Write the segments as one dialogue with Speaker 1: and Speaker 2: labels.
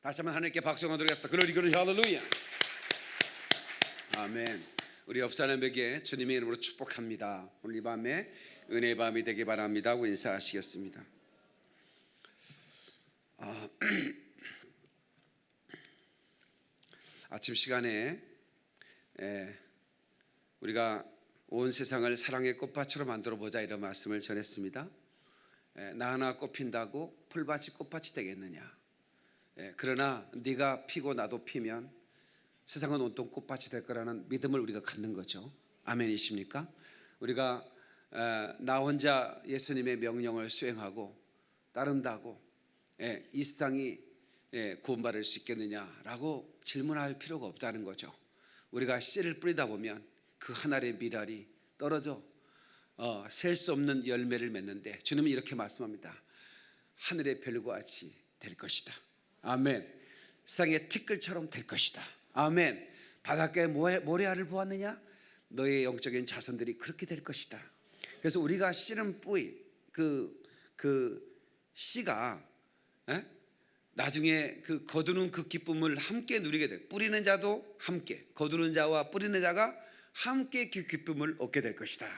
Speaker 1: 다시 한번 하나님께 박수 한번 드리겠습니다. 글로리 글로리 할렐루야. 아멘. 우리 옆 사람에게 주님의 이름으로 축복합니다. 오늘 이 밤에 은혜의 밤이 되기 바랍니다 하고 인사하시겠습니다. 아침 시간에 우리가 온 세상을 사랑의 꽃밭으로 만들어 보자 이런 말씀을 전했습니다. 나 하나 꽃핀다고 풀밭이 꽃밭이 되겠느냐. 그러나 네가 피고 나도 피면 세상은 온통 꽃밭이 될 거라는 믿음을 우리가 갖는 거죠. 아멘이십니까? 우리가 나 혼자 예수님의 명령을 수행하고 따른다고 이 세상이 구원받을 수 있겠느냐라고 질문할 필요가 없다는 거죠. 우리가 씨를 뿌리다 보면 그 한 알의 밀알이 떨어져 셀 수 없는 열매를 맺는데 주님은 이렇게 말씀합니다. 하늘의 별과 같이 될 것이다. 아멘. 세상의 티끌처럼 될 것이다. 아멘. 바닷가에 모래알을 보았느냐? 너의 영적인 자손들이 그렇게 될 것이다. 그래서 우리가 씨는 뿌리 그 씨가 나중에 그 거두는 그 기쁨을 함께 누리게 돼. 뿌리는 자도 함께, 거두는 자와 뿌리는 자가 함께 그 기쁨을 얻게 될 것이다.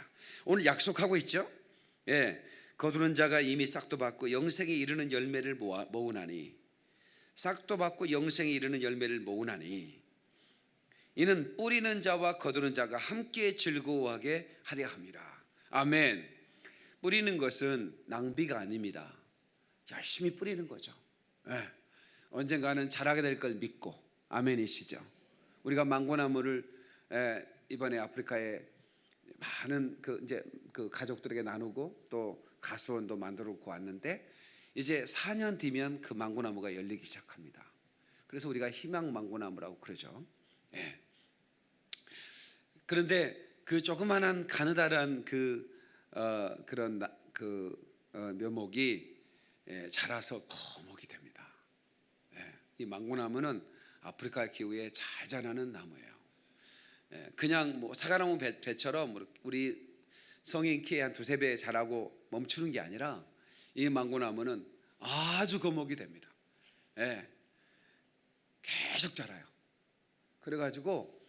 Speaker 1: 오늘 약속하고 있죠. 거두는 자가 이미 싹도 받고 영생에 이르는 열매를 모으나니, 싹도 받고 영생에 이르는 열매를 모으나니 이는 뿌리는 자와 거두는 자가 함께 즐거워하게 하려 함이라. 아멘. 뿌리는 것은 낭비가 아닙니다. 열심히 뿌리는 거죠. 언젠가는 자라게 될 걸 믿고. 아멘이시죠. 우리가 망고나무를 이번에 아프리카에 많은 그 가족들에게 나누고 또 가수원도 만들어 놓고 왔는데 이제 4년 뒤면 그 망고나무가 열리기 시작합니다. 그래서 우리가 희망 망고나무라고 그러죠. 그런데 그 조그만한 가느다란 그런 묘목이 자라서 거목이 됩니다. 이 망고나무는 아프리카 기후에 잘 자라는 나무예요. 그냥 뭐 사과나무 배처럼 우리 성인 키의 한 두세 배 자라고 멈추는 게 아니라 이 망고나무는 아주 거목이 됩니다. 계속 자라요. 그래가지고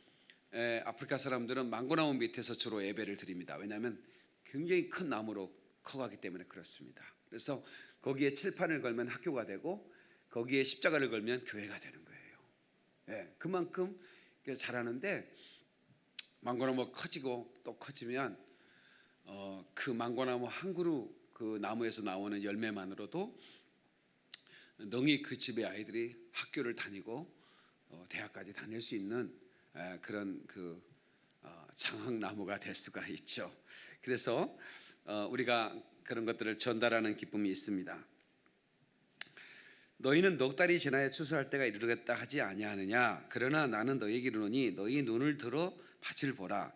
Speaker 1: 아프리카 사람들은 망고나무 밑에서 주로 예배를 드립니다. 왜냐하면 굉장히 큰 나무로 커가기 때문에 그렇습니다. 그래서 거기에 칠판을 걸면 학교가 되고 거기에 십자가를 걸면 교회가 되는 거예요. 그만큼 자라는데 망고나무가 커지고 또 커지면 그 망고나무 한 그루 그 나무에서 나오는 열매만으로도 능히 그 집의 아이들이 학교를 다니고 대학까지 다닐 수 있는 그런 장학나무가 될 수가 있죠. 그래서 우리가 그런 것들을 전달하는 기쁨이 있습니다. 너희는 넉 달이 지나야 추수할 때가 이르겠다 하지 아니하느냐? 그러나 나는 너희에게 이르노니 너희 눈을 들어 밭을 보라.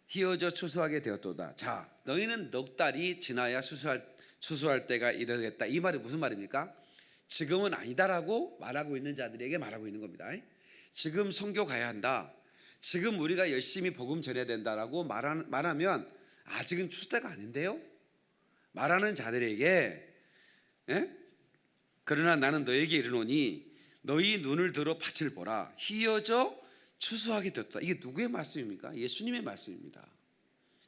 Speaker 1: 희어져 추수하게 되었도다. 자, 너희는 넉 달이 지나야 추수할 때가 이르겠다. 이 말이 무슨 말입니까? 지금은 아니다라고 말하고 있는 자들에게 말하고 있는 겁니다. 지금 선교 가야 한다. 지금 우리가 열심히 복음 전해야 된다라고 말하면 아직은 추수 때가 아닌데요. 말하는 자들에게 그러나 나는 너에게 이르노니 너희 눈을 들어 밭을 보라. 희어져 추수하게 되었다. 이게 누구의 말씀입니까? 예수님의 말씀입니다.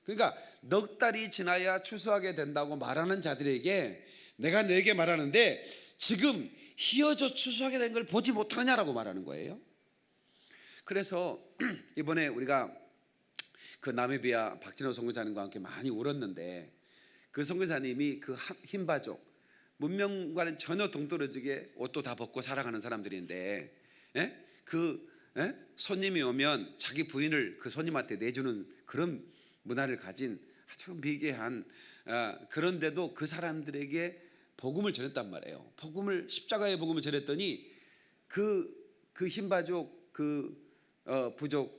Speaker 1: 그러니까 넉 달이 지나야 추수하게 된다고 말하는 자들에게 내가 너에게 말하는데 지금 희어져 추수하게 된 걸 보지 못하느냐라고 말하는 거예요. 그래서 이번에 우리가 그 나미비아 박진호 선교사님과 함께 많이 울었는데 그 선교사님이 그 흰바족 문명과는 전혀 동떨어지게 옷도 다 벗고 살아가는 사람들인데 손님이 오면 자기 부인을 그 손님한테 내주는 그런 문화를 가진 아주 미개한 그런데도 그 사람들에게 복음을 전했단 말이에요. 십자가의 복음을 전했더니 그 흰바족 부족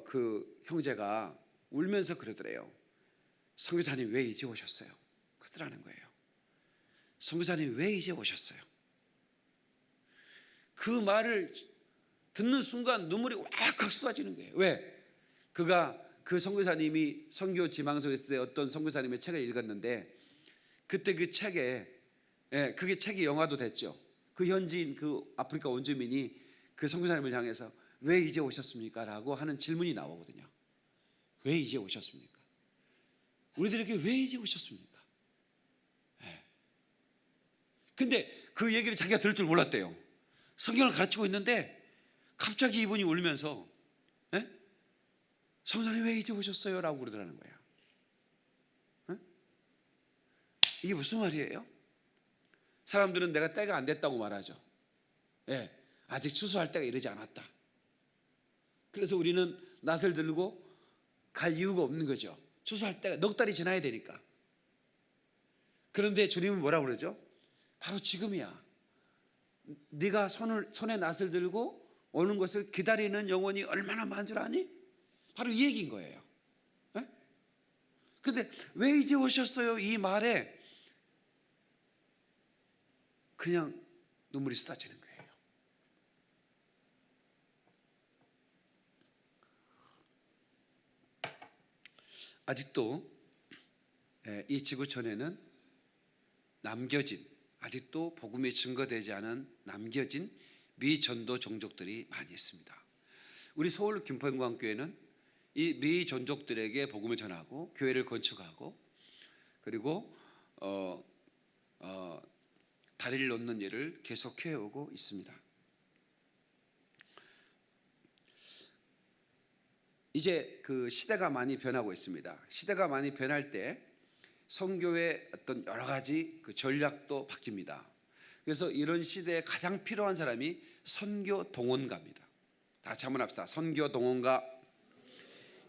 Speaker 1: 그 형제가 울면서 그러더래요. 선교사님 왜 이제 오셨어요? 그러더라는 거예요. 선교사님 왜 이제 오셨어요? 그 말을 듣는 순간 눈물이 왁왁 쏟아지는 거예요. 왜? 그 선교사님이 선교 지망서에 있을 때 어떤 선교사님의 책을 읽었는데 그때 그 책에 그게 책이 영화도 됐죠. 그 현지인 그 아프리카 원주민이 그 선교사님을 향해서 왜 이제 오셨습니까? 라고 하는 질문이 나오거든요. 왜 이제 오셨습니까? 우리들에게 왜 이제 오셨습니까? 근데 그 얘기를 자기가 들을 줄 몰랐대요. 성경을 가르치고 있는데 갑자기 이분이 울면서 선교사님 왜 이제 오셨어요? 라고 그러더라는 거예요. 이게 무슨 말이에요? 사람들은 내가 때가 안 됐다고 말하죠. 아직 추수할 때가 이르지 않았다. 그래서 우리는 낫을 들고 갈 이유가 없는 거죠. 추수할 때가 넉 달이 지나야 되니까. 그런데 주님은 뭐라고 그러죠? 바로 지금이야. 네가 손에 낫을 들고 오는 것을 기다리는 영혼이 얼마나 많은 줄 아니? 바로 이 얘기인 거예요. 근데 왜 이제 오셨어요? 이 말에 그냥 눈물이 쏟아지는 거예요. 아직도 이 지구촌에는 남겨진, 아직도 복음이 증거되지 않은 남겨진 미전도 종족들이 많이 있습니다. 우리 서울 김포영광교회는 이 미전족들에게 복음을 전하고 교회를 건축하고 그리고 다리를 놓는 일을 계속 해오고 있습니다. 이제 그 시대가 많이 변하고 있습니다. 시대가 많이 변할 때 선교의 어떤 여러 가지 그 전략도 바뀝니다. 그래서 이런 시대에 가장 필요한 사람이 선교 동원가입니다. 다 같이 한번 합시다. 선교 동원가.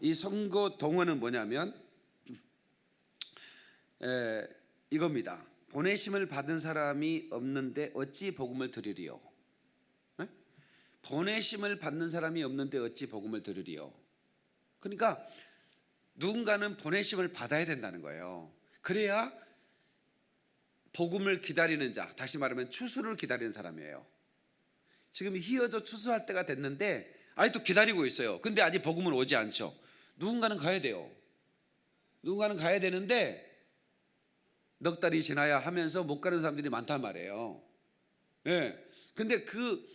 Speaker 1: 이 선교 동원은 뭐냐면 이겁니다. 보내심을 받은 사람이 없는데 어찌 복음을 들으리요? 보내심을 받는 사람이 없는데 어찌 복음을 들으리요? 그러니까 누군가는 보내심을 받아야 된다는 거예요. 그래야 복음을 기다리는 자, 다시 말하면 추수를 기다리는 사람이에요. 지금 희어져 추수할 때가 됐는데 아직도 기다리고 있어요. 근데 아직 복음은 오지 않죠. 누군가는 가야 돼요. 누군가는 가야 되는데 넉 달이 지나야 하면서 못 가는 사람들이 많단 말이에요. 근데 그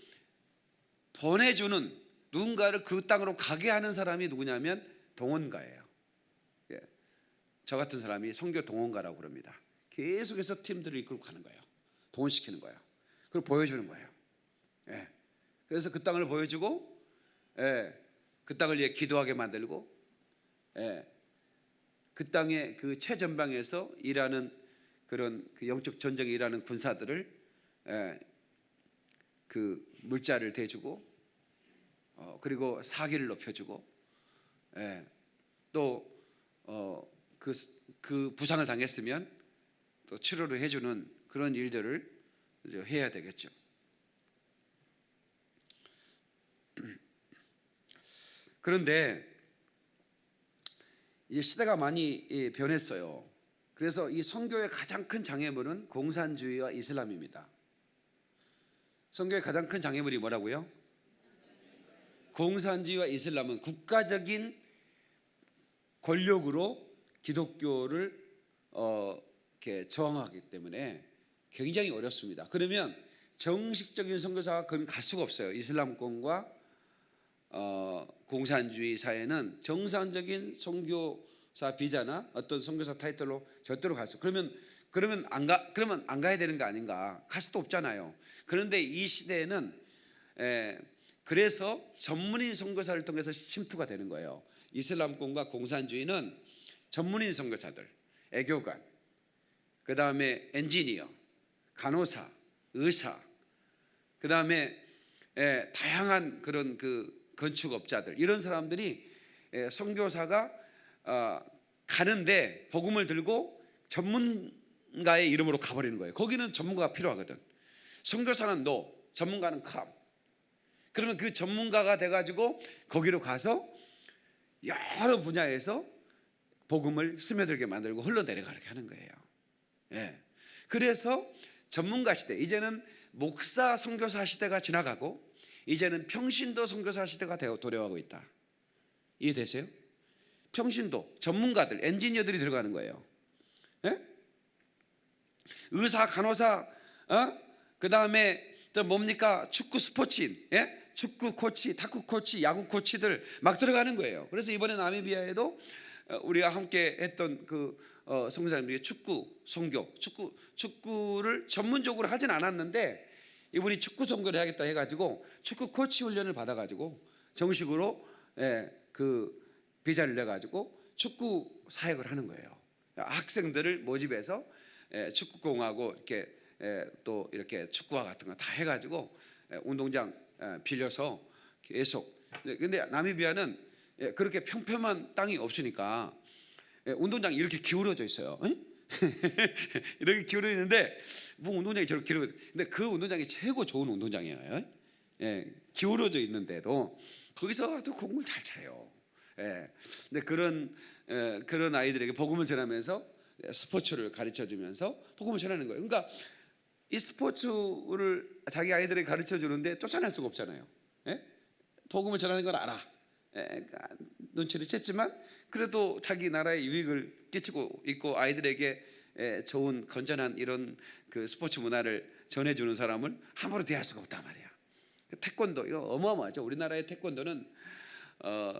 Speaker 1: 보내주는 누군가를 그 땅으로 가게 하는 사람이 누구냐면 동원가예요. 저 같은 사람이 선교 동원가라고 그럽니다. 계속해서 팀들을 이끌고 가는 거예요. 동원시키는 거예요. 그리고 보여주는 거예요. 그래서 그 땅을 보여주고 그 땅을 위해 기도하게 만들고 그 땅의 그 최전방에서 일하는 그런 그 영적 전쟁에 일하는 군사들을 그 물자를 대주고 그리고 사기를 높여주고 또 그 부상을 당했으면 또 치료를 해주는 그런 일들을 해야 되겠죠. 그런데 이제 시대가 많이 변했어요. 그래서 이 선교의 가장 큰 장애물은 공산주의와 이슬람입니다. 선교의 가장 큰 장애물이 뭐라고요? 공산주의와 이슬람은 국가적인 권력으로 기독교를 이렇게 저항하기 때문에 굉장히 어렵습니다. 그러면 정식적인 선교사가 그럼 갈 수가 없어요. 이슬람권과 공산주의 사회는 정상적인 선교사 비자나 어떤 선교사 타이틀로 절대로 갈 수. 그러면 안 가야 되는 거 아닌가? 갈 수도 없잖아요. 그런데 이 시대에는 그래서 전문인 선교사를 통해서 침투가 되는 거예요. 이슬람권과 공산주의는 전문인 선교사들, 애교관, 그 다음에 엔지니어, 간호사, 의사, 그 다음에 다양한 그런 그 건축업자들, 이런 사람들이 선교사가 가는데 복음을 들고 전문가의 이름으로 가버리는 거예요. 거기는 전문가가 필요하거든. 선교사는 no, 전문가는 come. 그러면 그 전문가가 돼가지고 거기로 가서 여러 분야에서 복음을 스며들게 만들고 흘러내려가게 하는 거예요. 그래서 전문가 시대, 이제는 목사 선교사 시대가 지나가고 이제는 평신도 선교사 시대가 도래하고 있다. 이해되세요? 평신도, 전문가들, 엔지니어들이 들어가는 거예요. 의사, 간호사, 그 다음에 저 뭡니까? 축구 스포츠인, 예? 축구 코치, 탁구 코치, 야구 코치들 막 들어가는 거예요. 그래서 이번에 나미비아에도 우리가 함께 했던 그 선교사님들이 축구 선교, 축구를 전문적으로 하진 않았는데 이분이 축구 선교를 하겠다 해가지고 축구 코치 훈련을 받아가지고 정식으로 그 비자를 내가지고 축구 사역을 하는 거예요. 학생들을 모집해서 축구공하고 이렇게 또 이렇게 축구화 같은 거 다 해가지고 운동장 빌려서 계속. 근데 나미비아는 그렇게 평평한 땅이 없으니까 운동장이 이렇게 기울어져 있어요. 이렇게 기울어 있는데 뭐 운동장이 저렇게 기울어. 근데 그 운동장이 최고 좋은 운동장이에요. 기울어져 있는데도 거기서 또 공을 잘 차요. 근데 그런 아이들에게 복음을 전하면서 스포츠를 가르쳐 주면서 복음을 전하는 거예요. 그러니까 이 스포츠를 자기 아이들에게 가르쳐 주는데 쫓아낼 수가 없잖아요. 복음을 전하는 건 알아. 눈치를 챘지만 그래도 자기 나라에 유익을 끼치고 있고 아이들에게 좋은 건전한 이런 그 스포츠 문화를 전해주는 사람을 함부로 대할 수가 없단 말이야. 태권도 이거 어마어마하죠. 우리나라의 태권도는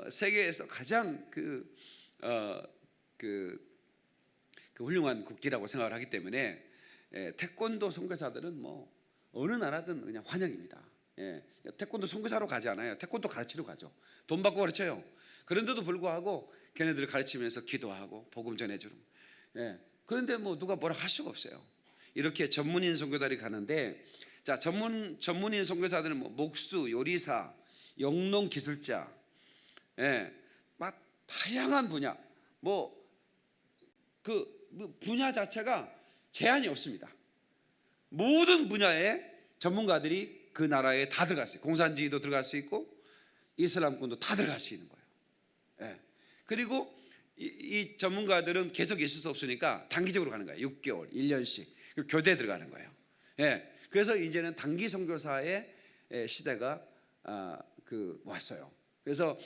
Speaker 1: 세계에서 가장 그 훌륭한 국기라고 생각을 하기 때문에 태권도 선교사들은 뭐 어느 나라든 그냥 환영입니다. 태권도 선교사로 가지 않아요. 태권도 가르치러 가죠. 돈 받고 가르쳐요. 그런데도 불구하고 걔네들을 가르치면서 기도하고 복음 전해주는. 그런데 뭐 누가 뭐라 할 수가 없어요. 이렇게 전문인 선교사들이 가는데, 자 전문인 선교사들은 뭐 목수, 요리사, 영농 기술자, 막 다양한 분야, 그 분야 자체가 제한이 없습니다. 모든 분야의 전문가들이 그 나라에 다 들어갈 수 있어요. 공산주의도 들어갈 수 있고 이슬람권도 다 들어갈 수 있는 거예요. 그리고 이 전문가들은 계속 있을 수 없으니까 단기적으로 가는 거예요. 6개월, 1년씩 교대 들어가는 거예요. 그래서 이제는 단기 선교사의 시대가 왔어요. 그래서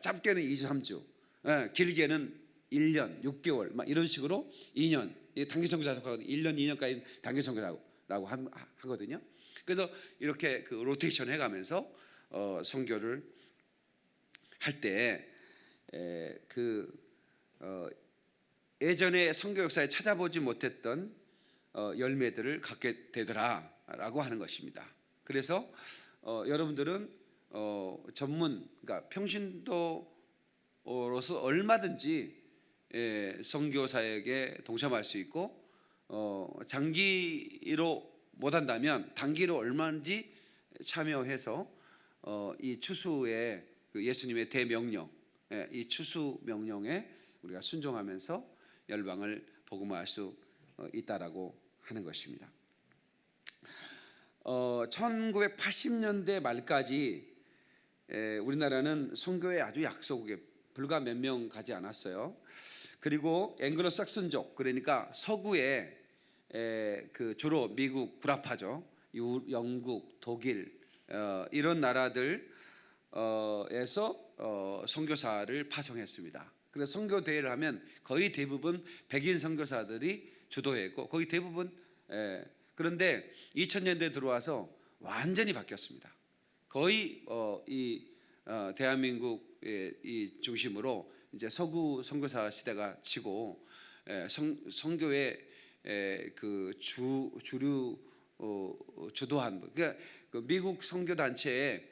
Speaker 1: 짧게는 2주, 3주, 길게는 1년, 6개월 막 이런 식으로 2년, 단기 선교사라고 1년, 2년까지 단기 선교사라고 하거든요. 그래서 이렇게 그 로테이션 해가면서 선교를 할 때 예전에 선교 역사에 찾아보지 못했던 열매들을 갖게 되더라라고 하는 것입니다. 그래서 여러분들은 그러니까 평신도로서 얼마든지 선교 사역에 동참할 수 있고 장기로 못한다면 단기로 얼마든지 참여해서 이 추수의 그 예수님의 대명령, 이 추수 명령에 우리가 순종하면서 열방을 복음화할 수 있다라고 하는 것입니다. 1980년대 말까지 우리나라는 선교의 아주 약소국에 불과 몇 명 가지 않았어요. 그리고 앵글로삭슨족, 그러니까 서구의 그 주로 미국 구라파죠, 영국, 독일 이런 나라들에서 선교사를 파송했습니다. 그래서 선교 대회를 하면 거의 대부분 백인 선교사들이 주도했고 거의 대부분 그런데 2000년대 들어와서 완전히 바뀌었습니다. 거의 대한민국의 이 중심으로 이제 서구 선교사 시대가 치고 선교의 그 주류 주도한 그러니까 그 미국 선교 단체의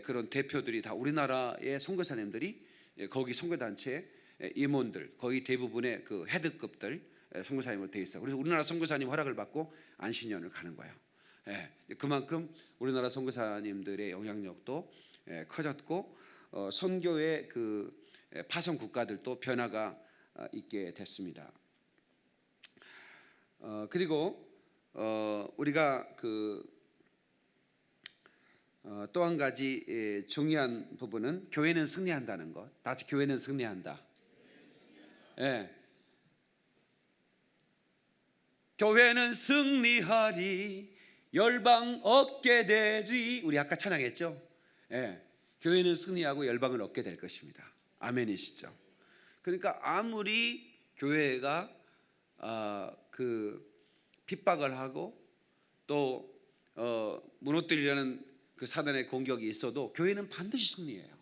Speaker 1: 그런 대표들이 다 우리나라의 선교사님들이 거기 선교 단체 임원들 거의 대부분의 그 헤드급들 선교사님으로 돼 있어. 그래서 우리나라 선교사님 허락을 받고 안신년을 가는 거예요. 그만큼 우리나라 선교사님들의 영향력도 커졌고 선교의 그 파송 국가들도 변화가 있게 됐습니다. 그리고 우리가 또 한 가지 중요한 부분은 교회는 승리한다는 것. 다 같이 교회는 승리한다. 교회는 승리하리 열방 얻게 되리. 우리 아까 찬양했죠. 교회는 승리하고 열방을 얻게 될 것입니다. 아멘이시죠. 그러니까 아무리 교회가 그 핍박을 하고 또 무너뜨리려는 그 사단의 공격이 있어도 교회는 반드시 승리해요.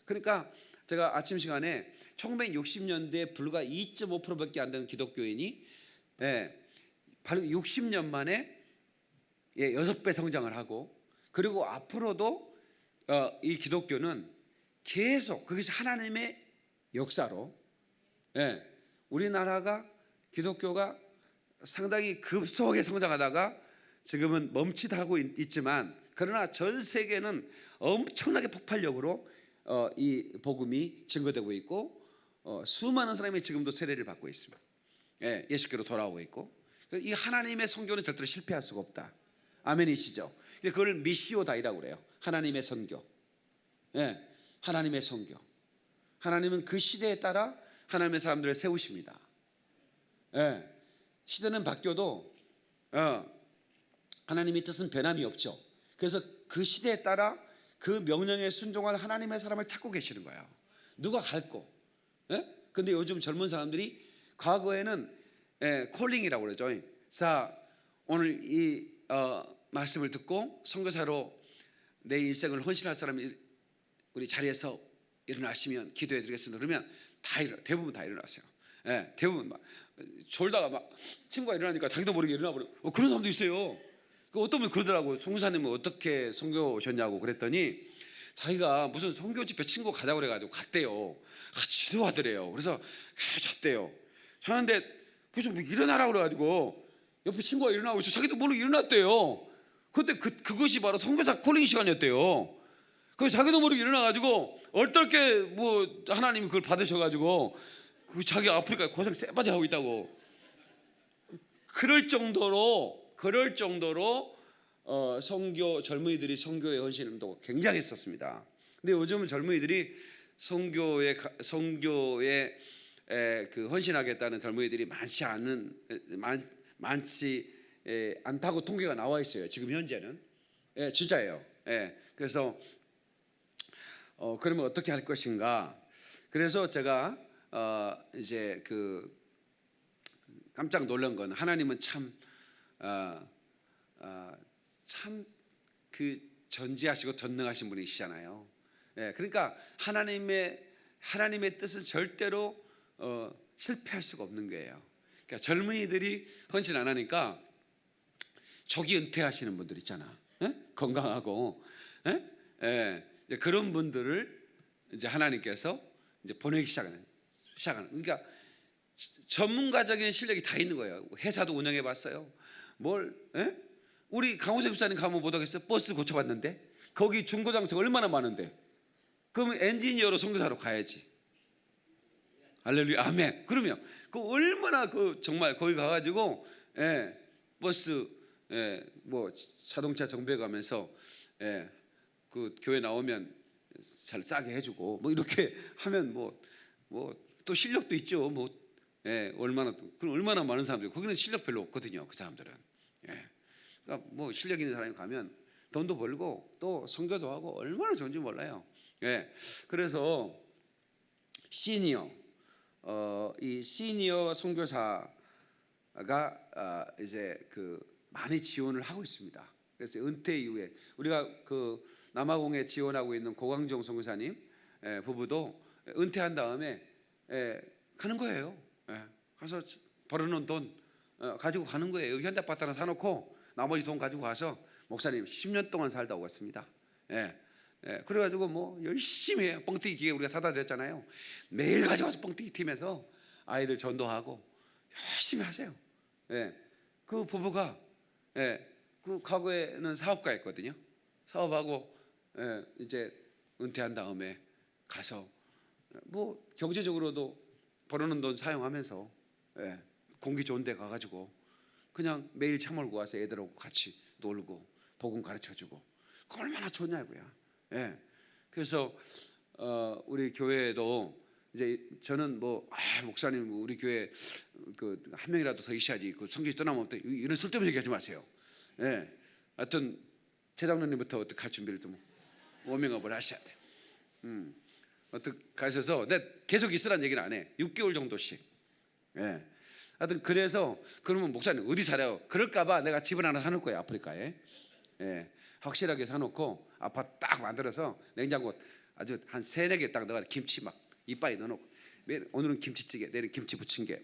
Speaker 1: 그러니까 제가 아침 시간에 1960년대에 불과 2.5%밖에 안 되는 기독교인이 바로 60년 만에 6배 성장을 하고, 그리고 앞으로도 이 기독교는 계속 그것이 하나님의 역사로 우리나라가 기독교가 상당히 급속하게 성장하다가 지금은 멈칫하고 있지만, 그러나 전 세계는 엄청나게 폭발력으로 이 복음이 증거되고 있고 수많은 사람이 지금도 세례를 받고 있습니다. 예수께로 돌아오고 있고, 이 하나님의 선교는 절대로 실패할 수가 없다. 아멘이시죠? 그걸 미시오 다이라고 그래요. 하나님의 선교. 하나님의 선교. 하나님은 그 시대에 따라 하나님의 사람들을 세우십니다. 시대는 바뀌어도 하나님의 뜻은 변함이 없죠. 그래서 그 시대에 따라 그 명령에 순종할 하나님의 사람을 찾고 계시는 거예요. 누가 갈고. 근데 요즘 젊은 사람들이, 과거에는 콜링이라고 그러죠. 자, 오늘 이 말씀을 듣고 선교사로 내 인생을 헌신할 사람이 우리 자리에서 일어나시면 기도해 드리겠습니다. 그러면 대부분 다 일어나세요. 대부분 막 졸다가 막 친구가 일어나니까 자기도 모르게 일어나버려. 그런 사람도 있어요. 어떤 분이 그러더라고요. 선교사님은 어떻게 선교 오셨냐고 그랬더니, 자기가 무슨 선교 집회 친구 가자고 그래가지고 갔대요. 같이 하더래요. 그래서 잤대요. 자는데 무슨 뭐 일어나라고 그래가지고 옆에 친구가 일어나고 있어. 자기도 모르게 일어났대요. 그때 그것이 바로 선교사 콜링 시간이었대요. 그래서 자기도 모르게 일어나가지고 얼떨게 뭐 하나님이 그걸 받으셔가지고 자기 아프리카에 고생 쎄바지 하고 있다고. 그럴 정도로 선교 젊은이들이 선교에 헌신도 굉장히 했었습니다. 근데 요즘은 젊은이들이 선교에 그 헌신하겠다는 젊은이들이 많지 않다고 통계가 나와 있어요. 지금 현재는 진짜예요. 그래서 그러면 어떻게 할 것인가? 그래서 제가 이제 그 깜짝 놀란 건, 하나님은 참 그 전지하시고 전능하신 분이시잖아요. 그러니까 하나님의 뜻은 절대로 실패할 수가 없는 거예요. 그러니까 젊은이들이 헌신 안 하니까 조기 은퇴하시는 분들 있잖아. 건강하고 이제 그런 분들을 이제 하나님께서 이제 보내기 시작하는. 그러니까 전문가적인 실력이 다 있는 거예요. 회사도 운영해 봤어요. 우리 강호석 집사님 가면 못 하겠어요? 버스 고쳐봤는데 거기 중고장터가 얼마나 많은데. 그러면 엔지니어로 선교사로 가야지. 할렐루야, 아멘. 그러면 그 얼마나 정말 거기 가가지고 버스 뭐 자동차 정비해 가면서 그 교회 나오면 잘 싸게 해주고 뭐 이렇게 하면 뭐 또 실력도 있죠. 얼마나 많은 사람들이, 거기는 실력 별로 없거든요. 그 사람들은. 그러니까 뭐 실력 있는 사람이 가면 돈도 벌고 또 선교도 하고 얼마나 좋은지 몰라요. 그래서 이 시니어 선교사가 이제 그 많이 지원을 하고 있습니다. 그래서 은퇴 이후에 우리가 그 남아공에 지원하고 있는 고광정 선교사님 부부도 은퇴한 다음에 가는 거예요. 가서 벌어놓은 돈 가지고 가는 거예요. 여기 현대아파트 하나 사놓고 나머지 돈 가지고 가서 목사님 10년 동안 살다 오겠습니다. 그래가지고 뭐 열심히 해요. 뻥튀기 기계 우리가 사다 드렸잖아요. 매일 가져와서 뻥튀기 팀에서 아이들 전도하고 열심히 하세요. 그 부부가 그 과거에는 사업가였거든요. 사업하고 이제 은퇴한 다음에 가서 뭐 경제적으로도 벌어놓은 돈 사용하면서 공기 좋은 데 가가지고 그냥 매일 차 몰고 와서 애들하고 같이 놀고 복음 가르쳐주고, 그 얼마나 좋냐고요. 그래서 우리 교회에도 이제 저는 목사님 우리 교회 그 한 명이라도 더 있어야지, 그 성교지 떠나면 어때, 이런 쓸데없는 얘기하지 마세요. 하여튼 최장로님부터 어떻게 할 준비를 좀 워밍업을 하셔야 돼. 어떻게 가셔서 계속 있으라는 얘기는 안 해. 6개월 정도씩. 하여튼 그래서 그러면 목사님 어디 살아요? 그럴까봐 내가 집을 하나 사놓을 거예요, 아프리카에. 예, 확실하게 사놓고 아파트 딱 만들어서 냉장고 아주 한 3-4개 딱 넣어 김치 막 이빨에 넣어놓고 오늘은 김치찌개, 내일은 김치 부침개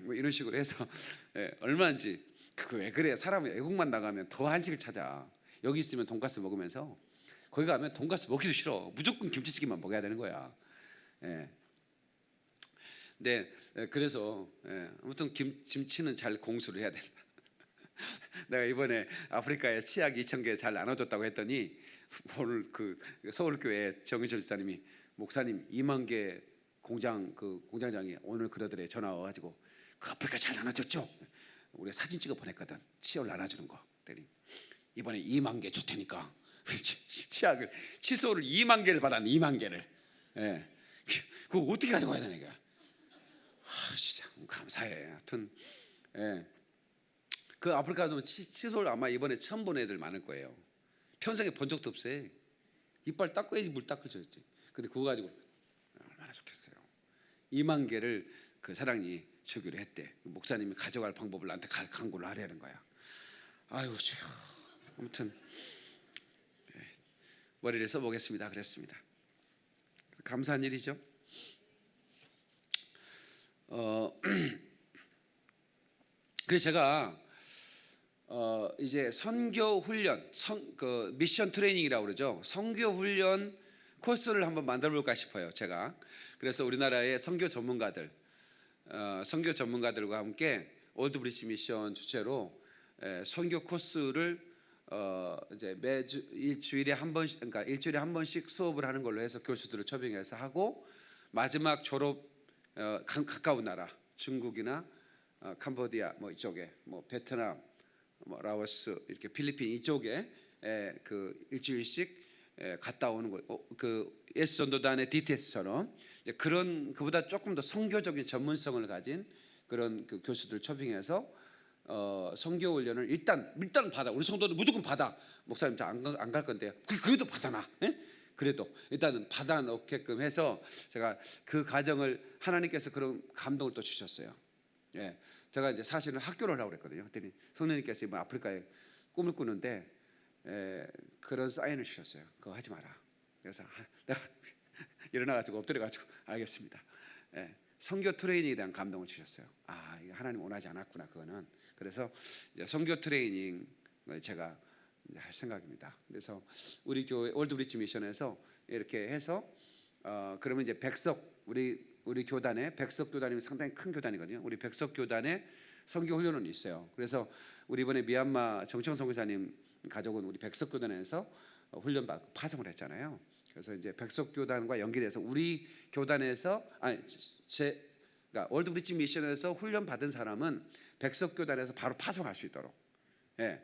Speaker 1: 뭐 이런 식으로 해서 예, 얼마인지. 그거 왜 그래? 사람이 외국만 나가면 더 한식을 찾아. 여기 있으면 돈가스 먹으면서 거기 가면 돈가스 먹기도 싫어. 무조건 김치찌개만 먹어야 되는 거야. 예. 네, 그래서 아무튼 김치는 잘 공수를 해야 된다. 내가 이번에 아프리카에 치약 2,000개 잘 나눠줬다고 했더니 오늘 그 서울교회 정의철 집사님이 목사님 2만 개 공장장이 오늘 그러더래. 전화 와가지고 그 아프리카 잘 나눠줬죠? 우리가 사진 찍어 보냈거든. 치약 나눠주는 거. 그랬더니 이번에 2만 개 줄 테니까 치약을 칫솔을 2만 개를 받았네. 2만 개를. 예. 그거 어떻게 가져가야 되는 거야? 진짜 감사해. 하여튼 예. 그 아프리카에서 칫솔 아마 이번에 처음 본 애들 많을 거예요. 평생에 본 적도 없어요. 이빨 닦아야지 물 닦아줘야지. 근데 그거 가지고 얼마나 좋겠어요. 2만 개를 그 사랑이 주기로 했대. 목사님이 가져갈 방법을 나한테 강구를 하려는 거야. 아유, 아무튼 머리를 써보겠습니다. 그랬습니다. 감사한 일이죠. 그래서 제가 이제 선교 훈련, 그 미션 트레이닝이라고 그러죠. 선교 훈련 코스를 한번 만들어 볼까 싶어요. 제가. 그래서 우리나라의 선교 전문가들과 함께 올드 브리지 미션 주최로 선교 코스를 이제 매주 일주일에 한 번씩, 그러니까 일주일에 한 번씩 수업을 하는 걸로 해서 교수들을 초빙해서 하고, 마지막 졸업 가까운 나라 중국이나 캄보디아 뭐 이쪽에 뭐 베트남 뭐 라오스 이렇게 필리핀 이쪽에 그 일주일씩 갔다 오는 거, 그 예수 전도단의 DTS처럼 그런 그보다 조금 더 선교적인 전문성을 가진 그런 그 교수들 초빙해서 선교 훈련을 일단 받아. 우리 성도는 무조건 받아. 목사님 저 안 갈 건데요. 그래도 받아놔. 예? 그래도 일단은 받아 놓게끔 해서 제가 그 과정을 하나님께서 그런 감동을 또 주셨어요. 예, 제가 이제 사실은 학교를 하려고 그랬거든요. 그랬더니 성령님께서 이번 아프리카에 꿈을 꾸는데 그런 사인을 주셨어요. 그거 하지 마라. 그래서 내가 일어나가지고 엎드려가지고 알겠습니다. 선교 트레이닝에 대한 감동을 주셨어요. 이거 하나님 원하지 않았구나 그거는. 그래서 이제 선교 트레이닝을 제가 이제 할 생각입니다. 그래서 우리 교회 올드 브리지 미션에서 이렇게 해서 그러면 이제 우리 교단의 백석 교단이 상당히 큰 교단이거든요. 우리 백석 교단의 선교 훈련은 있어요. 그래서 우리 이번에 미얀마 정청 선교사님 가족은 우리 백석 교단에서 훈련 받고 파송을 했잖아요. 그래서 이제 백석 교단과 연결해서 우리 교단에서 그러니까 올드 브리지 미션에서 훈련 받은 사람은 백석 교단에서 바로 파송할 수 있도록,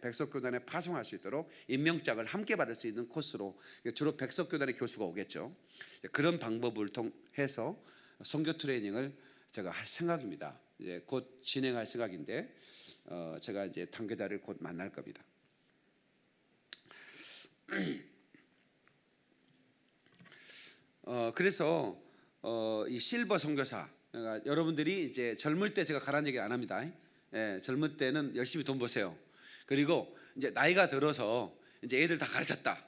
Speaker 1: 백석 교단에 파송할 수 있도록 임명장을 함께 받을 수 있는 코스로 주로 백석 교단의 교수가 오겠죠. 그런 방법을 통해서 선교 트레이닝을 제가 할 생각입니다. 이제 곧 진행할 생각인데 제가 이제 단계자를 곧 만날 겁니다. 그래서 이 실버 선교사, 그러니까 여러분들이 이제 젊을 때 제가 가라는 얘기 안 합니다. 젊을 때는 열심히 돈 버세요. 그리고 이제 나이가 들어서 이제 애들 다 가르쳤다.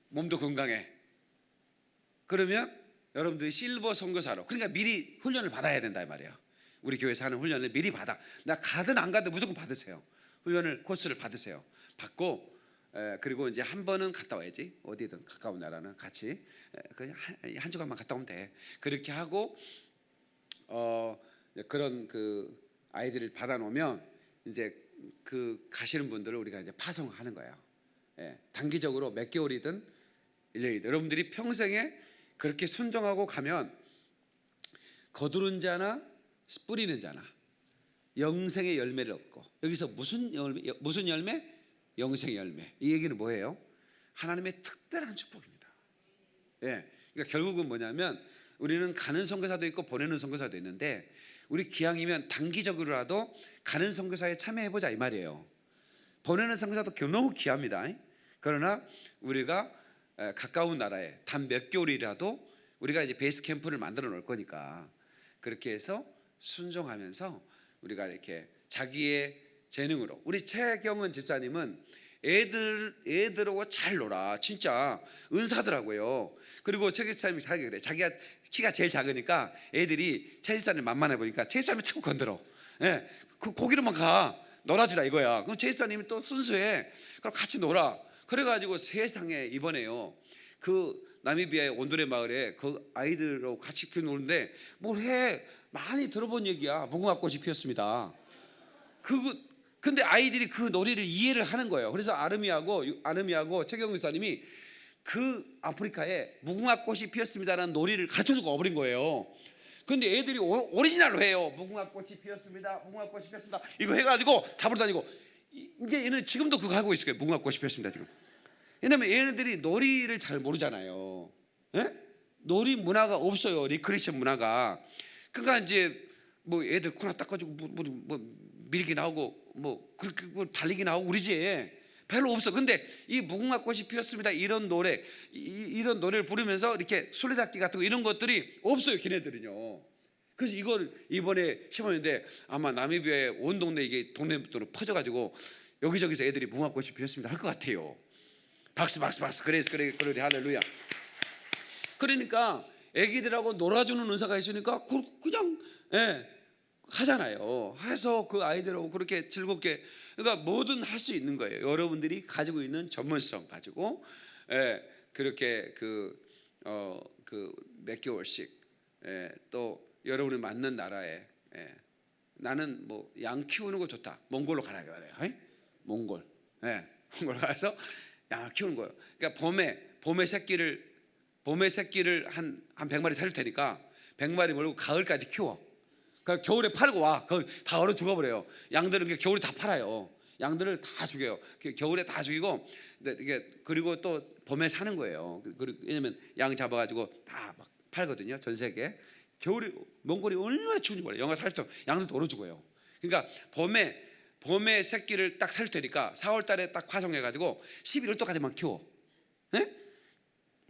Speaker 1: 몸도 건강해. 그러면 여러분들이 실버 선교사로, 그러니까 미리 훈련을 받아야 된다 이 말이야. 우리 교회에서 하는 훈련을 미리 받아. 나 가든 안 가든 무조건 받으세요. 훈련을 코스를 받으세요. 받고 그리고 이제 한 번은 갔다 와야지. 어디든 가까운 나라는 같이 그냥 한 주간만 갔다 오면 돼. 그렇게 하고 그런 그 아이들을 받아 놓으면 이제 그 가시는 분들을 우리가 이제 파송하는 거예요. 단기적으로 몇 개월이든 1년이든 여러분들이 평생에 그렇게 순종하고 가면 거두는 자나 뿌리는 자나 영생의 열매를 얻고, 여기서 무슨 열매? 영생의 열매. 이 얘기는 뭐예요? 하나님의 특별한 축복입니다. 그러니까 결국은 뭐냐면 우리는 가는 선교사도 있고 보내는 선교사도 있는데, 우리 기왕이면 단기적으로라도 가는 선교사에 참여해보자 이 말이에요. 보내는 선교사도 너무 귀합니다. 그러나 우리가 가까운 나라에 단 몇 개월이라도 우리가 이제 베이스 캠프를 만들어 놓을 거니까 그렇게 해서 순종하면서 우리가 이렇게 자기의 재능으로. 우리 최경은 집사님은 애들하고 잘 놀아. 진짜 은사더라고요. 그리고 최 집사님이 자기가 그래. 자기가 키가 제일 작으니까 애들이 최 집사님 만만해 보니까 최 집사님이 자꾸 건드려. 예, 그 거기로만 가 놀아주라 이거야. 그럼 최 집사님이 또 순수해. 그럼 같이 놀아. 그래가지고 세상에 이번에요. 그 나미비아의 온도레 마을에 그 아이들하고 같이 노는데 뭘 해? 많이 들어본 얘기야. 무궁화꽃이 피었습니다. 근데 아이들이 그 놀이를 이해를 하는 거예요. 그래서 아름이하고 최경우 집사님이 그 아프리카에 무궁화꽃이 피었습니다라는 놀이를 가르쳐주고 와버린 거예요. 근데 애들이 오리지널로 해요. 무궁화꽃이 피었습니다. 무궁화꽃이 피었습니다. 이거 해가지고 잡으러 다니고. 이제 얘는 지금도 그거 하고 있을 거예요. 무궁화꽃이 피었습니다 지금. 왜냐면 얘네들이 놀이를 잘 모르잖아요. 예? 놀이 문화가 없어요. 리크레이션 문화가. 그러니까 이제 뭐 애들 코나 닦아주고 뭐 밀기 나오고 뭐 그렇게 달리기 나오고 그러지 별로 없어. 근데 이 무궁화꽃이 피었습니다 이런 노래, 이런 노래를 부르면서 이렇게 술래잡기 같은 거 이런 것들이 없어요 걔네들은요. 그래서 이걸 이번에 심었는데 아마 나미비아의 온 동네 이게 동네부터 퍼져가지고 여기저기서 애들이 무궁화꽃이 피었습니다 할 것 같아요. 박수 그래 할렐루야. 그러니까 애기들하고 놀아주는 은사가 있으니까 그냥 하잖아요. 해서 그 아이들하고 그렇게 즐겁게, 그러니까 뭐든 할 수 있는 거예요. 여러분들이 가지고 있는 전문성 가지고 그렇게 몇 개월씩 또 여러분이 맞는 나라에 나는 뭐 양 키우는 거 좋다. 몽골로 가라 그래요. 몽골 가서 양을 키우는 거예요. 그러니까 봄에 새끼를 한 100마리 살릴 테니까 100마리 몰고 가을까지 키워. 그러니까 겨울에 팔고 와. 거의 다 얼어 죽어버려요. 양들은 겨울에 다 팔아요. 양들을 다 죽여요. 겨울에 다 죽이고 그리고 또 봄에 사는 거예요. 왜냐면 양 잡아가지고 다 막 팔거든요. 전 세계. 겨울에 몽골이 얼마나 추운지 몰라요. 영하 40도 양들도 얼어 죽어요. 그러니까 봄에 새끼를 딱 살릴 테니까 4월달에 딱 파송해가지고 11월도까지만 키워.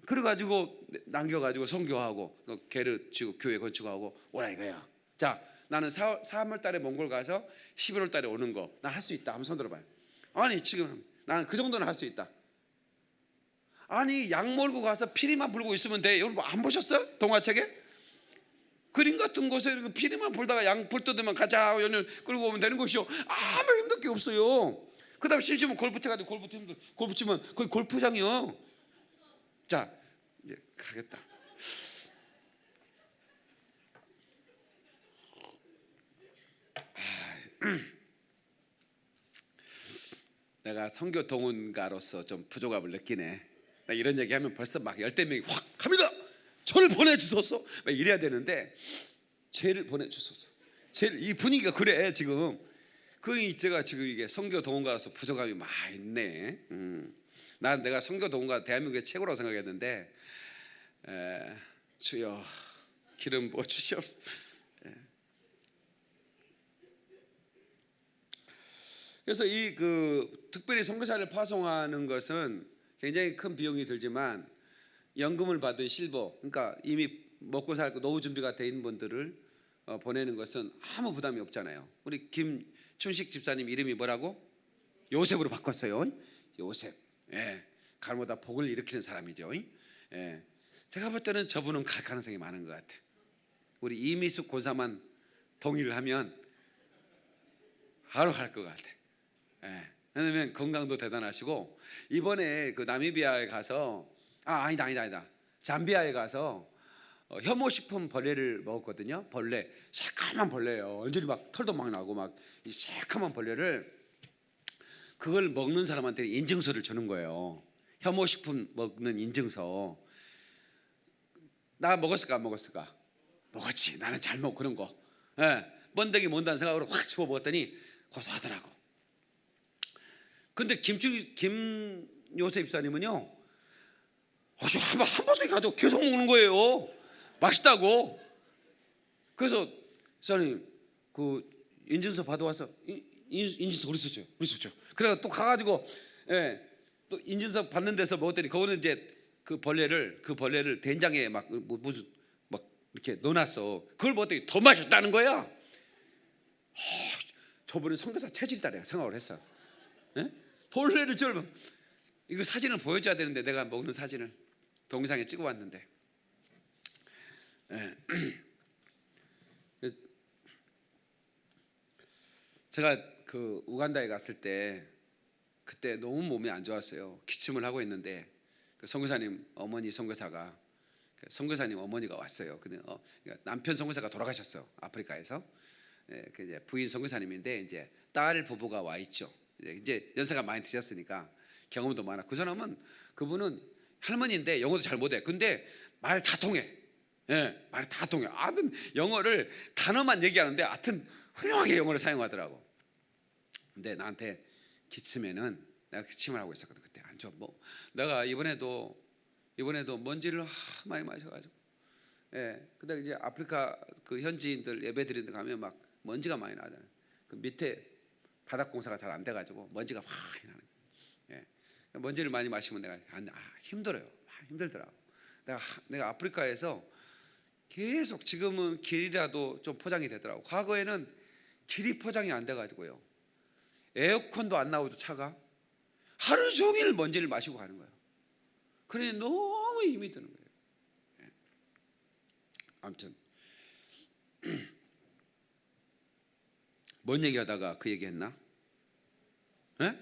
Speaker 1: 그래가지고 남겨가지고 선교하고 개를 지고 교회 건축하고 오라 이거야. 자, 나는 3월달에 몽골 가서 11월달에 오는 거 나 할 수 있다. 한번 손 들어봐요. 아니 지금 나는 그 정도는 할 수 있다. 아니 양 몰고 가서 피리만 불고 있으면 돼. 여러분 안 보셨어요? 동화책에? 그림 같은 곳에 피리만 불다가 양 불 뜯으면 가자 연을 끌고 오면 되는 것이요. 아무 힘들 게 없어요. 그 다음에 심지어 골프 쳐가지고 골프 치면 거기 골프장이요. 자 이제 가겠다. 내가 선교 동원가로서 좀 부족함을 느끼네. 나 이런 얘기하면 벌써 막 열댓 명이 확 갑니다. 저를 보내주소서. 막 이래야 되는데 쟤를 보내주소서. 이 분위기가 그래 지금. 제가 지금 이게 선교 동원가로서 부족함이 많이 있네. 내가 선교 동원가 대한민국의 최고라고 생각했는데 주여 기름 부어 주시옵소서. 그래서 특별히 선교사를 파송하는 것은 굉장히 큰 비용이 들지만 연금을 받은 실버, 그러니까 이미 먹고 살고 노후 준비가 돼 있는 분들을 보내는 것은 아무 부담이 없잖아요. 우리 김춘식 집사님 이름이 뭐라고? 요셉으로 바꿨어요. 요셉. 가르마다 복을 일으키는 사람이죠. 제가 볼 때는 저분은 갈 가능성이 많은 것 같아. 우리 이미숙 권사만 동의를 하면 바로 갈 것 같아. 왜냐면 건강도 대단하시고 이번에 그 나미비아에 가서 아니다 잠비아에 가서 혐오식품 벌레를 먹었거든요. 벌레 새까만 벌레예요. 완전히 막 털도 막 나고 막 이 새까만 벌레를 그걸 먹는 사람한테 인증서를 주는 거예요. 혐오식품 먹는 인증서. 나 먹었을까 안 먹었을까? 먹었지. 나는 잘 먹고 그런 거. 번데기 뭔다는 생각으로 확 집어 먹었더니 고소하더라고. 근데 김요셉 집사님은요 한 번씩 가지고 계속 먹는 거예요. 맛있다고. 그래서 집사님 그 인증서 받아와서 인증서 어디 있었죠? 그래서 또 가가지고 또 인증서 받는 데서 먹었더니 그거는 이제 그 벌레를 된장에 막 이렇게 넣어놨어. 그걸 먹었더니 더 맛있다는 거야. 저분은 선교사 체질이다 내가 생각을 했어. 예? 벌레를 저를 이거 사진을 보여줘야 되는데 내가 먹는 사진을 동영상에 찍어왔는데 예. 제가 그 우간다에 갔을 때 그때 너무 몸이 안 좋았어요. 기침을 하고 있는데 그 선교사님 어머니 선교사가 선교사님 어머니가 왔어요. 근데 그러니까 남편 선교사가 돌아가셨어요. 아프리카에서. 예, 그 이제 부인 선교사님인데 이제 딸 부부가 와 있죠. 이제 연세가 많이 드셨으니까 경험도 많아. 그 사람은 그분은 할머니인데 영어도 잘 못해. 근데 말이 다 통해. 예, 말이 다 통해. 하여튼 영어를 단어만 얘기하는데 하여튼 훌륭하게 영어를 사용하더라고. 근데 나한테 기침에는 내가 기침을 하고 있었거든. 그때 안 좋아. 뭐 내가 이번에도 먼지를 많이 마셔가지고. 예, 근데 이제 아프리카 그 현지인들 예배드리는 데 가면 막 먼지가 많이 나잖아요. 그 밑에 바닥 공사가 잘 안 돼가지고 먼지가 많이 나는 거예요. 예, 먼지를 많이 마시면 내가 힘들어요. 힘들더라고. 내가 아프리카에서 계속 지금은 길이라도 좀 포장이 되더라고. 과거에는 길이 포장이 안 돼가지고요. 에어컨도 안 나오죠. 차가 하루 종일 먼지를 마시고 가는 거예요. 그러니 너무 힘이 드는 거예요. 예. 아무튼 뭔 얘기하다가 그 얘기했나? 예?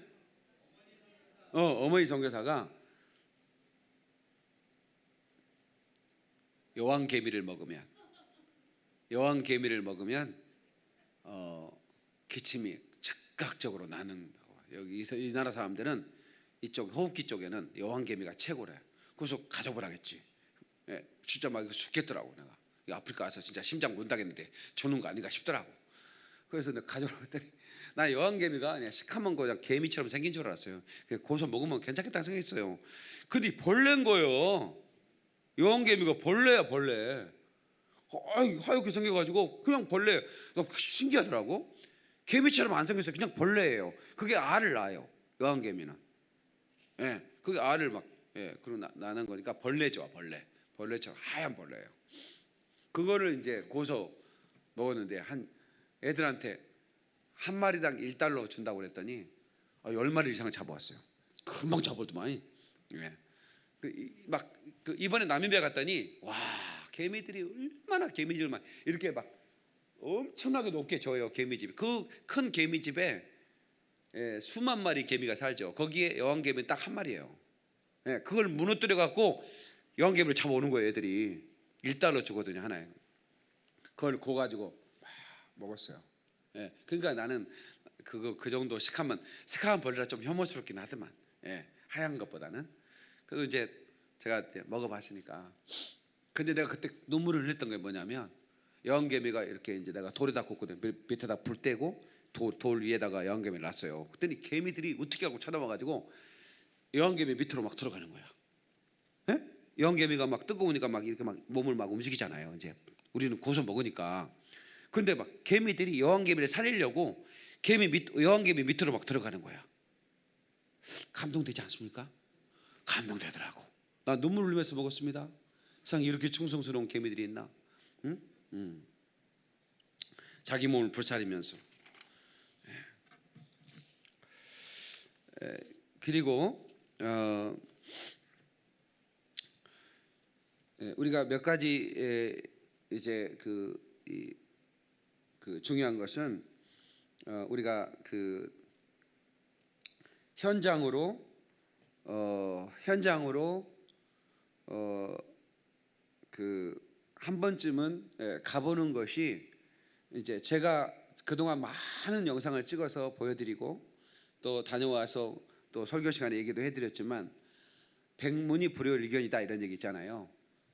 Speaker 1: 어머니 선교사가 여왕개미를 먹으면 기침이 즉각적으로 나는. 여기 이 나라 사람들은 이쪽 호흡기 쪽에는 여왕개미가 최고래. 그래서 가져보라겠지. 예, 진짜 막 죽겠더라고. 내가 이 아프리카 와서 진짜 심장 못 나겠는데 주는 거 아닌가 싶더라고. 그래서 내가 가져오라고 했더니 나 여왕개미가 그냥 시커먼 거 그냥 개미처럼 생긴 줄 알았어요. 고소 먹으면 괜찮겠다 생각했어요. 근데 벌레인 거예요. 여왕개미가 벌레야 벌레. 하얗게 생겨가지고 그냥 벌레. 신기하더라고. 개미처럼 안 생겼어요. 그냥 벌레예요. 그게 알을 낳아요. 여왕개미는. 예, 그게 알을 막 그리고 나는 거니까 벌레죠. 벌레처럼 하얀 벌레예요. 그거를 이제 고소 먹었는데 한 애들한테 한 마리당 1달러 준다고 그랬더니 10마리 이상을 잡아왔어요. 금방 잡았더만. 예. 그 이번에 나미비아 갔더니 와 개미들이 얼마나 개미집을 막 이렇게 막 엄청나게 높게 져요. 개미집. 그 큰 개미집에 수만 마리 개미가 살죠. 거기에 여왕개미는 딱 한 마리예요. 예, 그걸 무너뜨려 갖고 여왕개미를 잡아오는 거예요. 애들이 1달러 주거든요 하나에. 그걸 고 가지고 먹었어요. 예, 그러니까 나는 그 정도 새카만 벌레라 좀 혐오스럽긴 하더만. 예, 하얀 것보다는. 그래도 이제 제가 먹어봤으니까. 근데 내가 그때 눈물을 흘렸던 게 뭐냐면 여왕개미가 이렇게 이제 내가 돌에다 굽거든. 밑에다 불 떼고 돌 위에다가 여왕개미를 놨어요. 그랬더니 개미들이 어떻게 하고 쳐다봐가지고 여왕개미 밑으로 막 들어가는 거야. 예? 여왕개미가 막 뜨거우니까 막 이렇게 막 몸을 막 움직이잖아요. 이제 우리는 고소 먹으니까. 근데 막 개미들이 여왕개미를 살리려고 여왕개미 밑으로 막 들어가는 거야. 감동되지 않습니까? 감동되더라고. 나 눈물 흘리면서 먹었습니다. 세상에 이렇게 충성스러운 개미들이 있나? 응? 자기 몸을 불사리면서. 그리고 우리가 몇 가지 이제 그 중요한 것은 우리가 그 현장으로 그 한 번쯤은 가보는 것이 이제 제가 그동안 많은 영상을 찍어서 보여드리고 또 다녀와서 또 설교 시간에 얘기도 해드렸지만 백문이 불여일견이다 이런 얘기 있잖아요.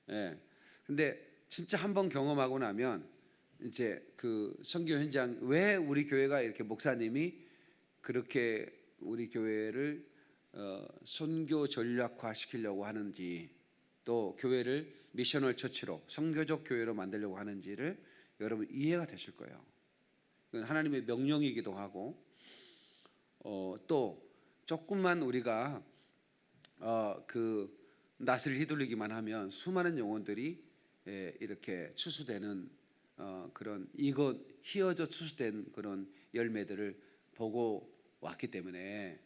Speaker 1: 예. 근데 진짜 한번 경험하고 나면 이제 그 선교 현장 왜 우리 교회가 이렇게 목사님이 그렇게 우리 교회를 선교 전략화 시키려고 하는지 또 교회를 미셔널 처치로 선교적 교회로 만들려고 하는지를 여러분 이해가 되실 거예요. 하나님의 명령이기도 하고 또 조금만 우리가 그 낯을 휘둘리기만 하면 수많은 영혼들이 이렇게 추수되는 그런 휘어져 추수된 그런 열매들을 보고 왔기 때문에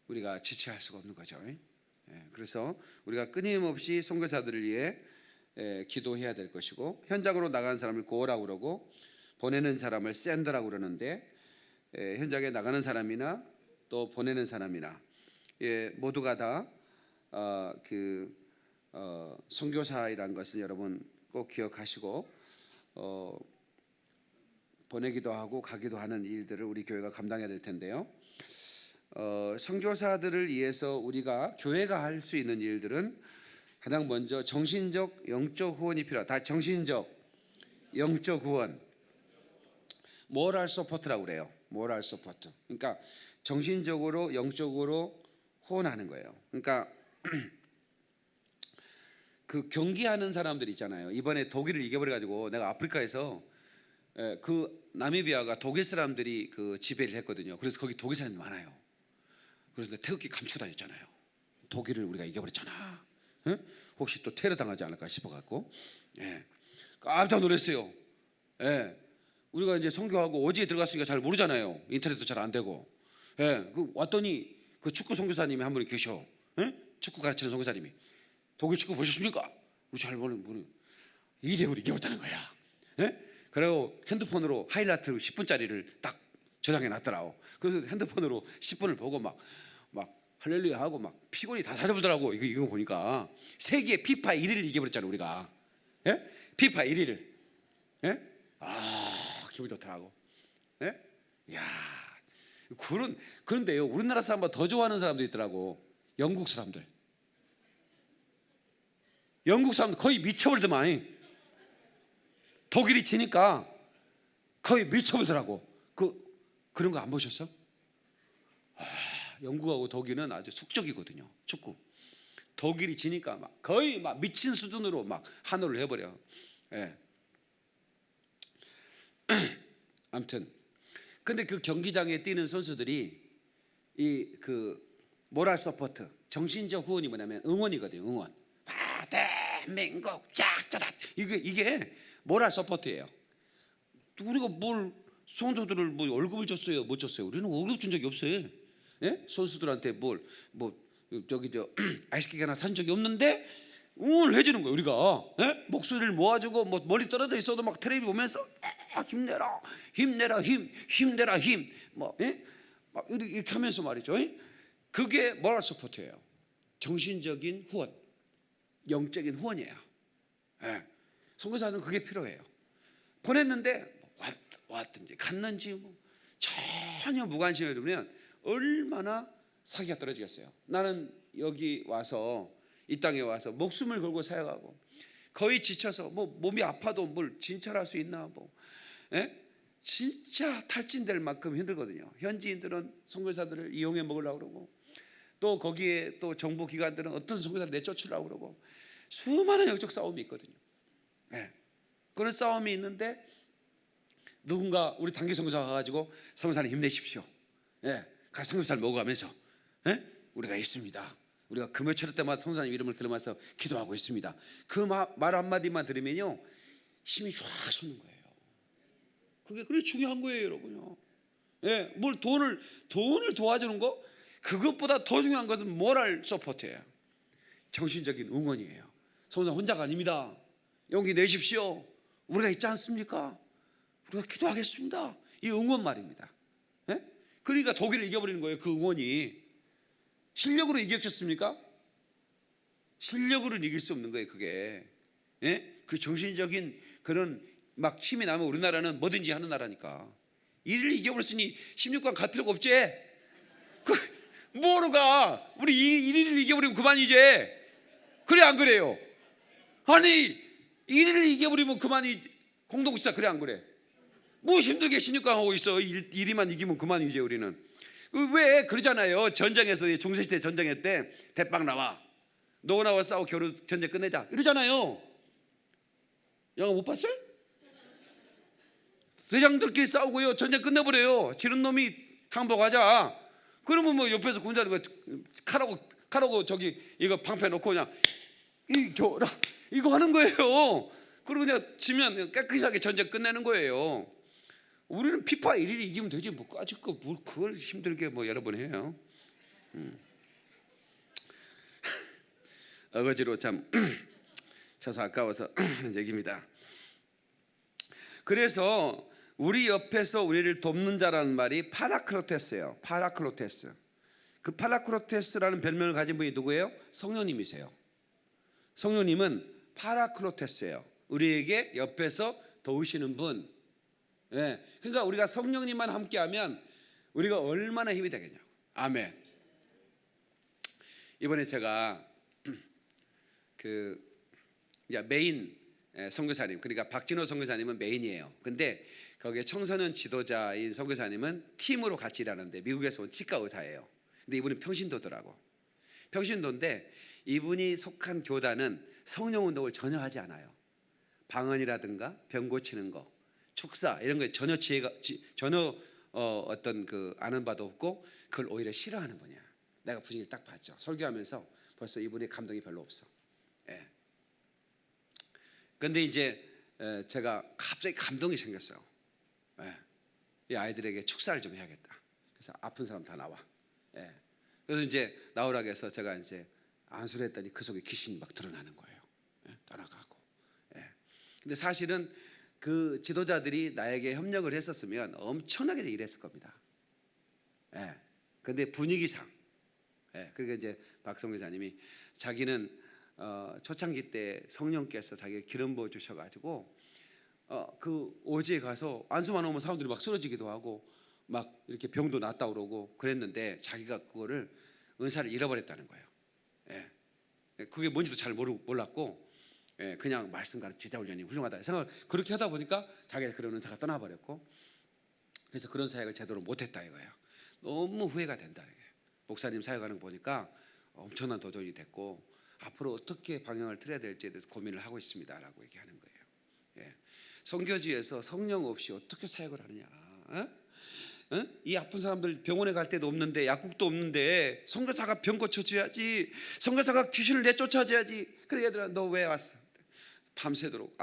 Speaker 1: 우리가 지체할 수가 없는 거죠. 그래서 우리가 끊임없이 선교사들을 위해 기도해야 될 것이고, 현장으로 나가는 사람을 고라고 그러고 보내는 사람을 샌드라고 그러는데, 현장에 나가는 사람이나 또 보내는 사람이나 모두가 다 선교사이라는 것을 여러분 꼭 기억하시고, 보내기도 하고 가기도 하는 일들을 우리 교회가 감당해야 될 텐데요. 선교사들을 위해서 우리가 교회가 할 수 있는 일들은 가장 먼저 정신적, 영적 후원이 필요하다. 다 정신적, 영적 후원, 모럴 서포트라고 그래요. 모럴 서포트. 그러니까 정신적으로, 영적으로 후원하는 거예요. 그러니까 그 경기하는 사람들 있잖아요. 이번에 독일을 이겨버려가지고 내가 아프리카에서 그 나미비아가 독일 사람들이 그 지배를 했거든요. 그래서 거기 독일 사람이 많아요. 그래서 태극기 감추고 다녔잖아요. 독일을 우리가 이겨버렸잖아. 혹시 또 테러 당하지 않을까 싶어갖고 깜짝 놀랐어요. 우리가 이제 선교하고 어디에 들어갔으니까 잘 모르잖아요. 인터넷도 잘 안 되고. 그 왔더니 그 축구 선교사님이 한 분이 계셔. 축구 가르치는 선교사님이. 독일 축구 보셨습니까? 우리 잘 모르는 2대5로 이겨버렸다는 거야. 그리고 핸드폰으로 하이라이트 10분짜리를 딱 저장해 놨더라고. 그래서 핸드폰으로 10분을 보고 막 할렐루야 하고 막 피곤이 다 사져버리더라고. 이거 보니까 세계 피파 1위를 이겨버렸잖아요 우리가. 피파 1위를. 기분이 좋더라고. 야, 그런데요, 우리나라 사람보다 더 좋아하는 사람도 있더라고. 영국 사람들 거의 미쳐버리더만. 독일이 지니까 거의 미쳐버리더라고. 그런 거 안 보셨어? 영국하고 독일은 아주 숙적이거든요. 축구. 독일이 지니까 거의 미친 수준으로 한호를 해버려. 아무튼 근데 그 경기장에 뛰는 선수들이 모랄 서포트, 정신적 후원이 뭐냐면 응원이거든요. 응원. 대한민국 짝짜라. 이게 모랄 서포트예요. 우리가 뭘 선수들을 월급을 줬어요, 못 줬어요? 우리는 월급 준 적이 없어요. 선수들한테 아이스케이크 하나 산 적이 없는데 응원을 해주는 거예요. 우리가 목소리를 모아주고 멀리 떨어져 있어도 텔레비 보면서 힘내라, 힘내라, 힘내라, 힘 이렇게 하면서 말이죠. 그게 모럴 서포트예요. 정신적인 후원, 영적인 후원이에요. 선교사는 그게 필요해요. 보냈는데 왔든지 갔는지 전혀 무관심해 두면 얼마나 사기가 떨어지겠어요. 나는 여기 와서, 이 땅에 와서 목숨을 걸고 사역하고 거의 지쳐서 몸이 아파도 뭘 진찰할 수 있나 진짜 탈진될 만큼 힘들거든요. 현지인들은 선교사들을 이용해 먹으려고 그러고, 또 거기에 또 정부 기관들은 어떤 선교사를 내쫓으려고 그러고, 수많은 영적 싸움이 있거든요. 그런 싸움이 있는데 누군가 우리 단기 선교사가 가가지고 선교사님 힘내십시오. 가서 삼겹살 먹어가면서 우리가 있습니다. 우리가 금요철 때마다 선교사님 이름을 들으면서 기도하고 있습니다. 그 말 한마디만 들으면요 힘이 쫙 솟는 거예요. 그게 그렇게 중요한 거예요, 여러분요. 뭘 돈을 도와주는 거, 그것보다 더 중요한 것은 모럴 서포트예요. 정신적인 응원이에요. 선교사 혼자가 아닙니다. 용기 내십시오. 우리가 있지 않습니까? 우리가 기도하겠습니다. 이 응원 말입니다. 그러니까 독일을 이겨버리는 거예요. 그 응원이. 실력으로 이겼겠습니까? 실력으로는 이길 수 없는 거예요. 그게. 그 정신적인 그런 힘이 나면 우리나라는 뭐든지 하는 나라니까. 이를 이겨버렸으니 16강 갈 필요가 없지. 뭐로 가? 우리 1위를 이겨버리면 그만이지. 그래 안 그래요? 아니 1위를 이겨버리면 그만이. 공동국사 그래 안 그래? 뭐 힘들게 16강 하고 있어. 1위만 이기면 그만이지. 우리는 왜 그러잖아요. 전쟁에서 중세시대 전쟁할 때 대빵 나와, 너 나와 싸워 겨루 전쟁 끝내자 이러잖아요. 영화 못 봤어요? 대장들끼리 싸우고요 전쟁 끝내버려요. 지는 놈이 항복하자. 그러면 옆에서 군사들 칼하고 이거 방패 놓고 그냥 이거 하는 거예요. 그리고 그냥 지면 깨끗하게 전쟁 끝내는 거예요. 우리는 피파 1일이 이기면 되지 뭐 까짓 거 뭘 그걸 힘들게 뭐 여러 번 해요. 어거지로 참 쳐서 아까워서 하는 얘기입니다. 그래서 우리 옆에서 우리를 돕는 자라는 말이 파라클로테스예요. 파라클로테스. 그 파라클로테스라는 별명을 가진 분이 누구예요? 성령님이세요. 성령님은 파라클로테스예요. 우리에게 옆에서 도우시는 분. 예. 그러니까 우리가 성령님만 함께하면 우리가 얼마나 힘이 되겠냐고. 아멘. 이번에 제가 그 메인 선교사님, 그러니까 박진호 선교사님은 메인이에요. 근데 거기에 청소년 지도자인 선교사님은 팀으로 같이 일하는데 미국에서 온 치과 의사예요. 근데 이분은 평신도더라고. 평신도인데 이분이 속한 교단은 성령 운동을 전혀 하지 않아요. 방언이라든가 병 고치는 거, 축사 이런 거에 전혀 전혀 어떤 그 아는 바도 없고 그걸 오히려 싫어하는 분이야. 내가 분위기를 딱 봤죠. 설교하면서 벌써 이분의 감동이 별로 없어. 예. 근데 이제 제가 갑자기 감동이 생겼어요. 예. 이 아이들에게 축사를 좀 해야겠다. 그래서 아픈 사람 다 나와. 예. 그래서 이제 나오라고 해서 제가 이제 안수를 했더니 그 속에 귀신이 막 드러나는 거예요. 예. 떠나가고. 예. 근데 사실은 그 지도자들이 나에게 협력을 했었으면 엄청나게 일했을 겁니다. 예. 근데 분위기상. 예. 그러니까 이제 박성규 자님이 자기는 초창기 때 성령께서 자기가 기름 부어 주셔가지고 그 오지에 가서 안수만 오면 사람들이 막 쓰러지기도 하고 막 이렇게 병도 낫다 그러고 그랬는데 자기가 그거를 은사를 잃어버렸다는 거예요. 예. 그게 뭔지도 잘 몰랐고 예. 그냥 말씀 가르쳐 제자 훈련이 훌륭하다 생각 그렇게 하다 보니까 자기가 그런 은사가 떠나버렸고 그래서 그런 사역을 제대로 못했다 이거예요. 너무 후회가 된다 이게. 목사님 사역하는 거 보니까 엄청난 도전이 됐고 앞으로 어떻게 방향을 틀어야 될지에 대해서 고민을 하고 있습니다라고 얘기하는 거예요. 예. 선교지에서 성령 없이 어떻게 사역을 하느냐? 이 아픈 사람들 병원에 갈 데도 없는데 약국도 없는데 선교사가 병 고쳐줘야지. 선교사가 귀신을 내쫓아줘야지. 그래 얘들아 너 왜 왔어? 밤새도록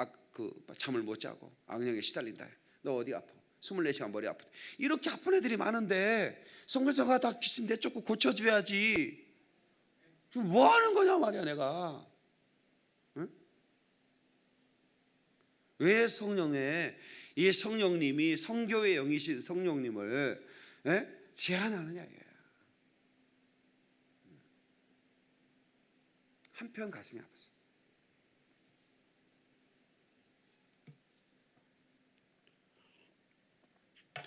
Speaker 1: 잠을 못 자고 악령에 시달린다. 너 어디 아파? 24시간 머리 아프다. 이렇게 아픈 애들이 많은데 선교사가 다 귀신 내쫓고 고쳐줘야지. 뭐 하는 거냐 말이야 내가. 응? 왜 이 성령님이 성교의 영이신 성령님을 제한하느냐 이게. 한편 가슴이 아팠어요.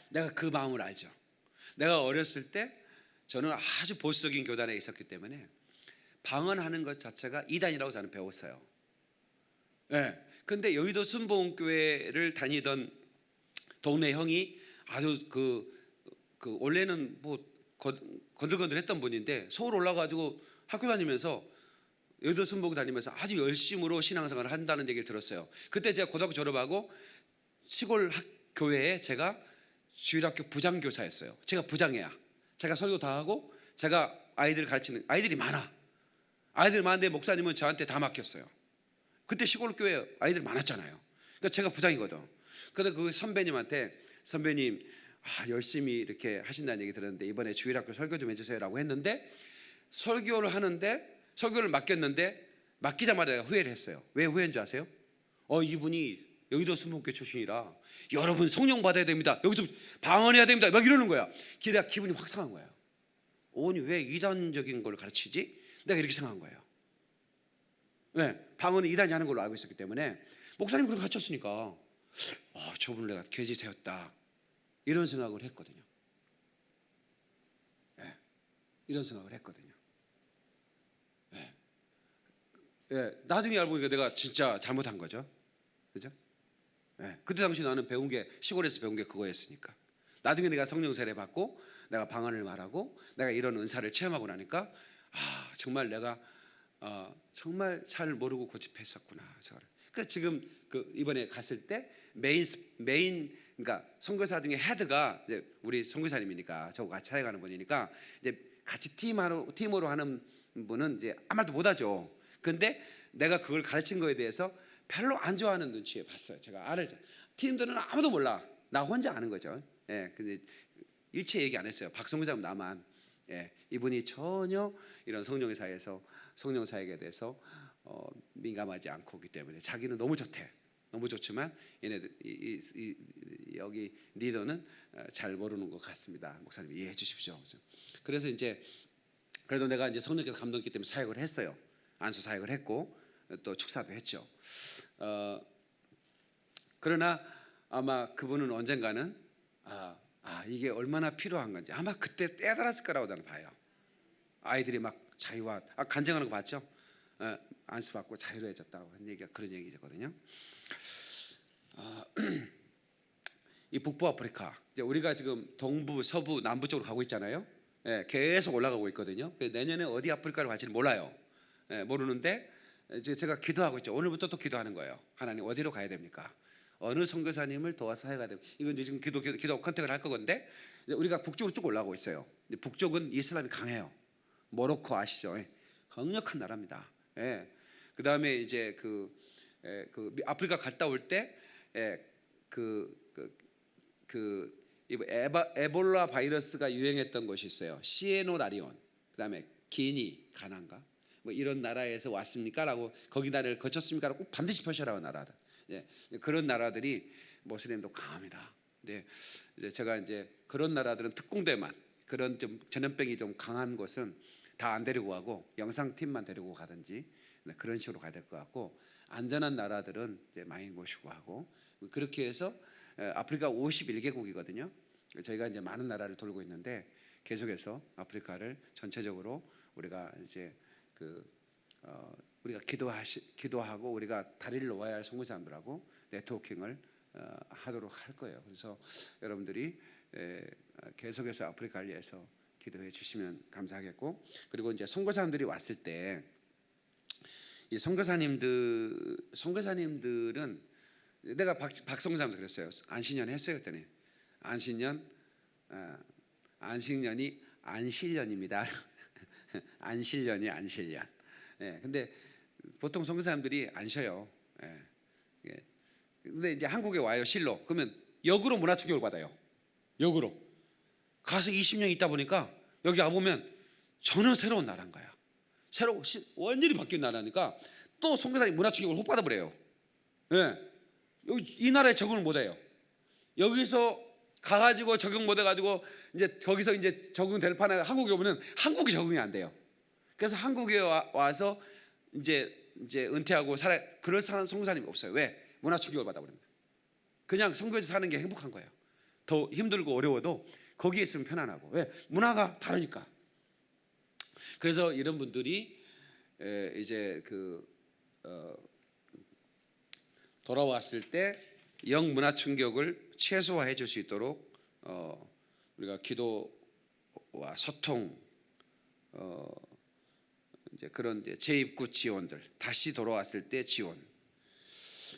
Speaker 1: 내가 그 마음을 알죠. 내가 어렸을 때 저는 아주 보수적인 교단에 있었기 때문에 방언하는 것 자체가 이단이라고 저는 배웠어요. 예. 근데 여의도 순복음교회를 다니던 동네 형이 아주 원래는 뭐 건들건들했던 분인데 서울 올라가지고 학교 다니면서 여의도 순복음 다니면서 아주 열심으로 신앙생활을 한다는 얘기를 들었어요. 그때 제가 고등학교 졸업하고 시골 교회에 제가 주일학교 부장교사였어요. 제가 부장이야. 제가 설교 다 하고 제가 아이들 가르치는 아이들이 많아. 아이들 많은데 목사님은 저한테 다 맡겼어요. 그때 시골 교회 아이들 많았잖아요. 그러니까 제가 부장이거든. 그런데 그 선배님한테 선배님 열심히 이렇게 하신다는 얘기 들었는데 이번에 주일학교 설교 좀 해주세요라고 했는데 설교를 하는데 설교를 맡겼는데 맡기자마자 내가 후회를 했어요. 왜 후회인 줄 아세요? 이분이 여의도 순복음교회 출신이라 여러분 성령 받아야 됩니다. 여기서 방언해야 됩니다. 막 이러는 거야. 내가 기분이 확 상한 거야. 아니 왜 이단적인 걸 가르치지? 내가 이렇게 생각한 거예요. 왜? 방언은 이단이 하는 걸로 알고 있었기 때문에 목사님 그렇게 가르쳤으니까 저분을 내가 괴지 세웠다 이런 생각을 했거든요. 네. 이런 생각을 했거든요. 네. 네. 나중에 알고 보니까 내가 진짜 잘못한 거죠. 그죠? 네. 그때 당시 나는 배운 게 시골에서 배운 게 그거였으니까. 나중에 내가 성령 세례 받고 내가 방언을 말하고 내가 이런 은사를 체험하고 나니까 정말 내가 정말 잘 모르고 고집했었구나. 그래서 지금 이번에 갔을 때 메인 그러니까 선교사 중에 헤드가 이제 우리 선교사님이니까 저하고 같이 사역하는 분이니까 이제 같이 팀으로 하는 분은 이제 아무 말도 못하죠. 근데 내가 그걸 가르친 거에 대해서 별로 안 좋아하는 눈치에 봤어요. 제가 알죠. 팀들은 아무도 몰라. 나 혼자 아는 거죠. 예, 근데 일체 얘기 안 했어요. 박성장 나만. 예, 이분이 전혀 이런 성령의 사회에서 성령 사역에 대해서 민감하지 않고 있기 때문에 자기는 너무 좋대. 너무 좋지만 얘네들 여기 리더는 잘 모르는 것 같습니다. 목사님 이해해 주십시오. 그래서 이제 그래도 내가 이제 성령께서 감동했기 때문에 사역을 했어요. 안수 사역을 했고 또 축사도 했죠. 그러나 아마 그분은 언젠가는 이게 얼마나 필요한 건지 아마 그때 깨달았을 거라고 나는 봐요. 아이들이 막 자유와 간증하는 거 봤죠? 안수 받고 자유로워졌다고 하는 얘기가 그런 얘기거든요. 이 북부 아프리카 이제 우리가 지금 동부, 서부, 남부 쪽으로 가고 있잖아요. 예, 계속 올라가고 있거든요. 내년에 어디 아프리카를 갈지는 몰라요. 예, 모르는데 이제 제가 기도하고 있죠. 오늘부터 또 기도하는 거예요. 하나님 어디로 가야 됩니까? 어느 선교사님을 도와서 해야 되고 이건 이제 지금 기도 컨택을 할 거건데 우리가 북쪽으로 쭉 올라가고 있어요. 북쪽은 이슬람이 강해요. 모로코 아시죠? 예, 강력한 나라입니다. 예. 그 다음에 이제 그 아프리카 갔다 올 때 에볼라 바이러스가 유행했던 곳이 있어요. 시에노라리온, 그다음에 기니, 가나인가 뭐 이런 나라에서 왔습니까라고 거기 나라를 거쳤습니까라고 꼭 반드시 표시하라고 나라들. 예, 그런 나라들이 모슬림도 강합니다. 네, 제가 이제 그런 나라들은 특공대만 그런 좀 전염병이 좀 강한 곳은 다 안 데리고 가고 영상팀만 데리고 가든지 그런 식으로 가야 될 것 같고 안전한 나라들은 이제 많이 모시고 하고 그렇게 해서 아프리카 51개국이거든요. 저희가 이제 많은 나라를 돌고 있는데 계속해서 아프리카를 전체적으로 우리가 이제 우리가 기도하고 우리가 다리를 놓아야 할 선교사님들하고 네트워킹을 하도록 할 거예요. 그래서 여러분들이 계속해서 아프리카를 위해서 기도해 주시면 감사하겠고 그리고 이제 선교사님들이 왔을 때 이 선교사님들은 내가 박성사님도 그랬어요. 안신년 했어요 그랬더니 안식년이 안실년입니다. 안실년이 안실년. 예, 근데 보통 선교사님들이 안 쉬어요. 예. 근데 이제 한국에 와요 실로. 그러면 역으로 문화 충격을 받아요. 역으로 가서 20년 있다 보니까 여기 와 보면 전혀 새로운 나라인 거야. 완전히 바뀐 나라니까 또 선교사님 문화 충격을 못 받아버려요. 예. 여기 이 나라에 적응을 못해요. 여기서 가가지고 적응 못해가지고 이제 거기서 이제 적응될 판에 한국에 오면은 한국이 적응이 안 돼요. 그래서 한국에 와서 이제 은퇴하고 그럴 사람 선교사님이 없어요. 왜? 문화 충격을 받아버립니다. 그냥 선교에서 사는 게 행복한 거예요. 더 힘들고 어려워도 거기에 있으면 편안하고 왜? 문화가 다르니까. 그래서 이런 분들이 이제 돌아왔을 때 영문화 충격을 최소화해 줄 수 있도록 우리가 기도와 소통 이제 그런 재입국 지원들 다시 돌아왔을 때 지원.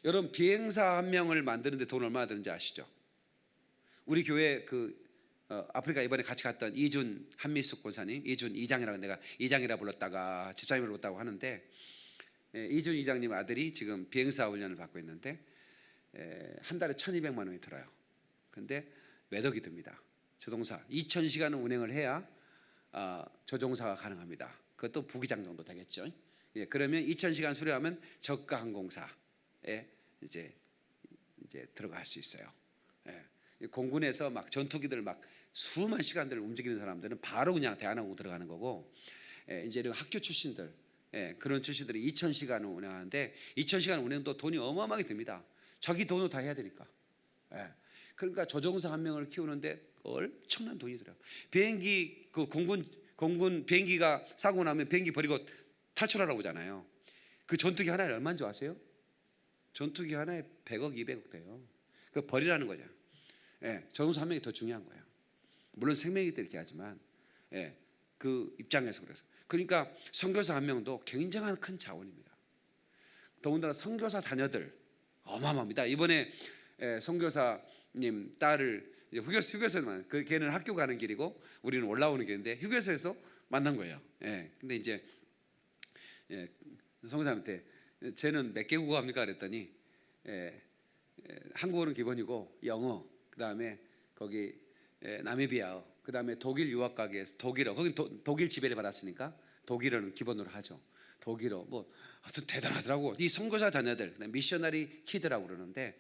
Speaker 1: 여러분 비행사 한 명을 만드는데 돈 얼마나 드는지 아시죠? 우리 교회 아프리카 이번에 같이 갔던 이준 한미숙 권사님, 이준 이장이라고 내가 이장이라 불렀다가 집사님을 불렀다고 하는데 이준 이장님 아들이 지금 비행사 훈련을 받고 있는데 한 달에 1,200만 원이 들어요. 근데 몇 억이 듭니다. 조종사 2,000시간을 운행을 해야 조종사가 가능합니다. 그것도 부기장 정도 되겠죠. 예, 그러면 2,000시간 수료하면 저가 항공사에 이제 들어갈 수 있어요. 예. 공군에서 막 전투기들 막 수만 시간들 움직이는 사람들은 바로 그냥 대한항공 들어가는 거고 이제 학교 출신들 그런 출신들이 2,000시간을 운행하는데 2,000시간 운행도 돈이 어마어마하게 듭니다. 자기 돈으로 다 해야 되니까. 그러니까 조종사 한 명을 키우는데 엄청난 돈이 들어요. 비행기 공군 비행기가 사고 나면 비행기 버리고 탈출하라고 하잖아요. 그 전투기 하나에 얼마인 줄 아세요? 전투기 하나에 100억, 200억 돼요. 그 버리라는 거죠. 조종사 한 명이 더 중요한 거예요. 물론 생명이기 때문에 이렇게 하지만 그 입장에서 그래서 그러니까 선교사 한 명도 굉장한 큰 자원입니다. 더군다나 선교사 자녀들 어마어마합니다. 이번에 선교사님 딸을 휴게소에만 걔는 학교 가는 길이고 우리는 올라오는 길인데 휴게소에서 만난 거예요. 근데 이제 선교사님한테 쟤는 몇 개국어 합니까? 그랬더니 한국어는 기본이고 영어 그다음에 거기 나미비아, 그다음에 독일 유학 가게에서 독일어, 거기 독일 지배를 받았으니까 독일어는 기본으로 하죠. 독일어 뭐 하여튼 대단하더라고. 이 선교사 자녀들, 미셔너리 키드라고 그러는데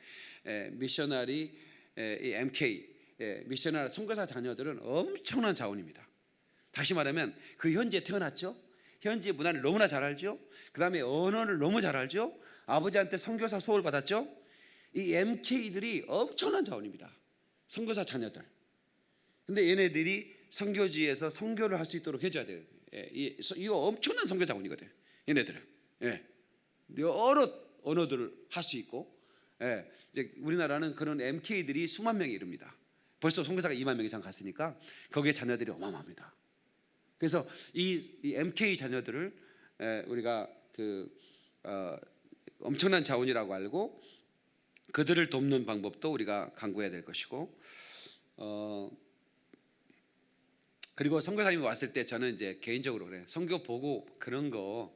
Speaker 1: 미셔너리 이 MK 미셔너리 선교사 자녀들은 엄청난 자원입니다. 다시 말하면 그 현지에 태어났죠. 현지 문화를 너무나 잘 알죠. 그다음에 언어를 너무 잘 알죠. 아버지한테 선교사 수업을 받았죠. 이 MK들이 엄청난 자원입니다. 선교사 자녀들. 근데 얘네들이 선교지에서 선교를 할 수 있도록 해줘야 돼요. 이거 엄청난 선교 자원이거든. 얘네들은 여러 언어들을 할 수 있고, 이제 우리나라는 그런 MK들이 수만 명이 이릅니다. 벌써 선교사가 2만 명 이상 갔으니까 거기에 자녀들이 어마어마합니다. 그래서 이 MK 자녀들을 우리가 엄청난 자원이라고 알고 그들을 돕는 방법도 우리가 강구해야 될 것이고, 그리고 선교사님이 왔을 때 저는 이제 개인적으로 그래요. 선교 보고 그런 거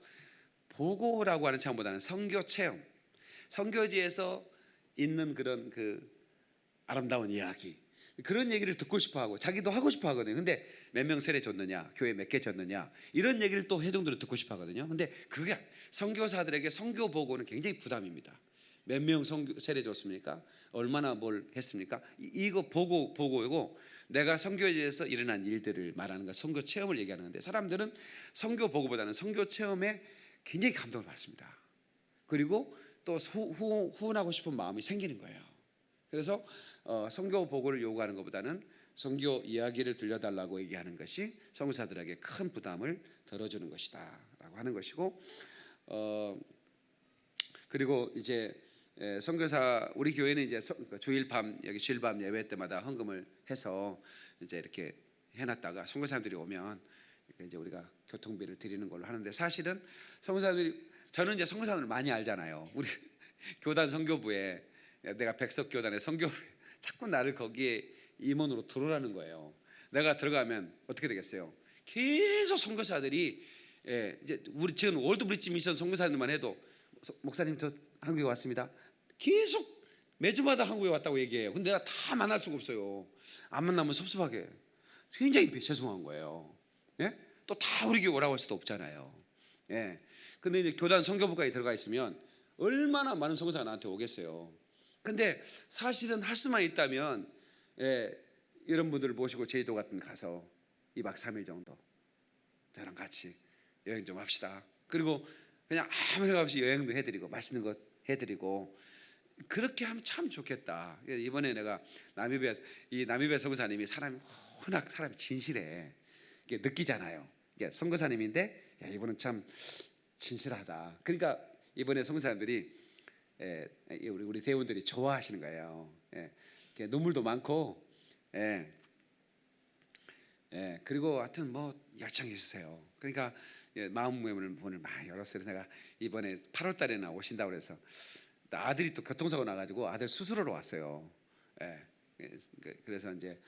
Speaker 1: 보고라고 하는 차원보다는 선교 체험, 선교지에서 있는 그런 그 아름다운 이야기, 그런 얘기를 듣고 싶어하고 자기도 하고 싶어하거든요. 근데 몇 명 세례 줬느냐, 교회 몇 개 줬느냐, 이런 얘기를 또 회중들은 듣고 싶어하거든요. 근데 그게 선교사들에게 선교 보고는 굉장히 부담입니다. 몇 명 세례 줬습니까? 얼마나 뭘 했습니까? 이거 보고이고 내가 선교지에서 일어난 일들을 말하는 거, 선교 체험을 얘기하는데 사람들은 선교 보고보다는 선교 체험에 굉장히 감동을 받습니다. 그리고 또 후원하고 싶은 마음이 생기는 거예요. 그래서 선교 보고를 요구하는 것보다는 선교 이야기를 들려달라고 얘기하는 것이 선교사들에게 큰 부담을 덜어주는 것이다라고 하는 것이고, 그리고 이제 선교사 우리 교회는 이제 주일 밤 여기 주일 밤 예배 때마다 헌금을 해서 이제 이렇게 해놨다가 선교사님들이 오면 이제 우리가 교통비를 드리는 걸로 하는데, 사실은 선교사들이, 저는 이제 선교사님을 많이 알잖아요. 우리 교단 선교부에, 내가 백석교단의 선교부에 자꾸 나를 거기에 임원으로 들어오라는 거예요. 내가 들어가면 어떻게 되겠어요? 계속 선교사들이 이제 우리 지금 월드브리지 미션 선교사님만 해도 목사님 저 한국에 왔습니다. 계속 매주마다 한국에 왔다고 얘기해요. 근데 내가 다 만날 수가 없어요. 안 만나면 섭섭하게 굉장히 죄송한 거예요. 예? 또 다 우리 교회 오라고 할 수도 없잖아요. 예. 근데 이제 교단 선교부까지 들어가 있으면 얼마나 많은 선교사가 나한테 오겠어요. 근데 사실은 할 수만 있다면 이런 분들을 모시고 제주도 같은 데 가서 2박 3일 정도 저랑 같이 여행 좀 합시다. 그리고 그냥 아무 생각 없이 여행도 해드리고 맛있는 거 해드리고, 그렇게 하면 참 좋겠다. 이번에 내가 나미비아 선교사님이 워낙 사람이 진실해. 느끼잖아요. 선교사님인데 이분은 참 진실하다. 그러니까 이번에 선교사님들이 우리 대원들이 좋아하시는 거예요. 눈물도 많고, 그리고 하여튼 뭐 열정이 있으세요. 그러니까 마음문을 많이 열었어요. 내가 이번에 8월달에나 오신다고 그래서 아들이 또 교통사고 나가지고 아들 수술하러 왔어요. 그래서 이제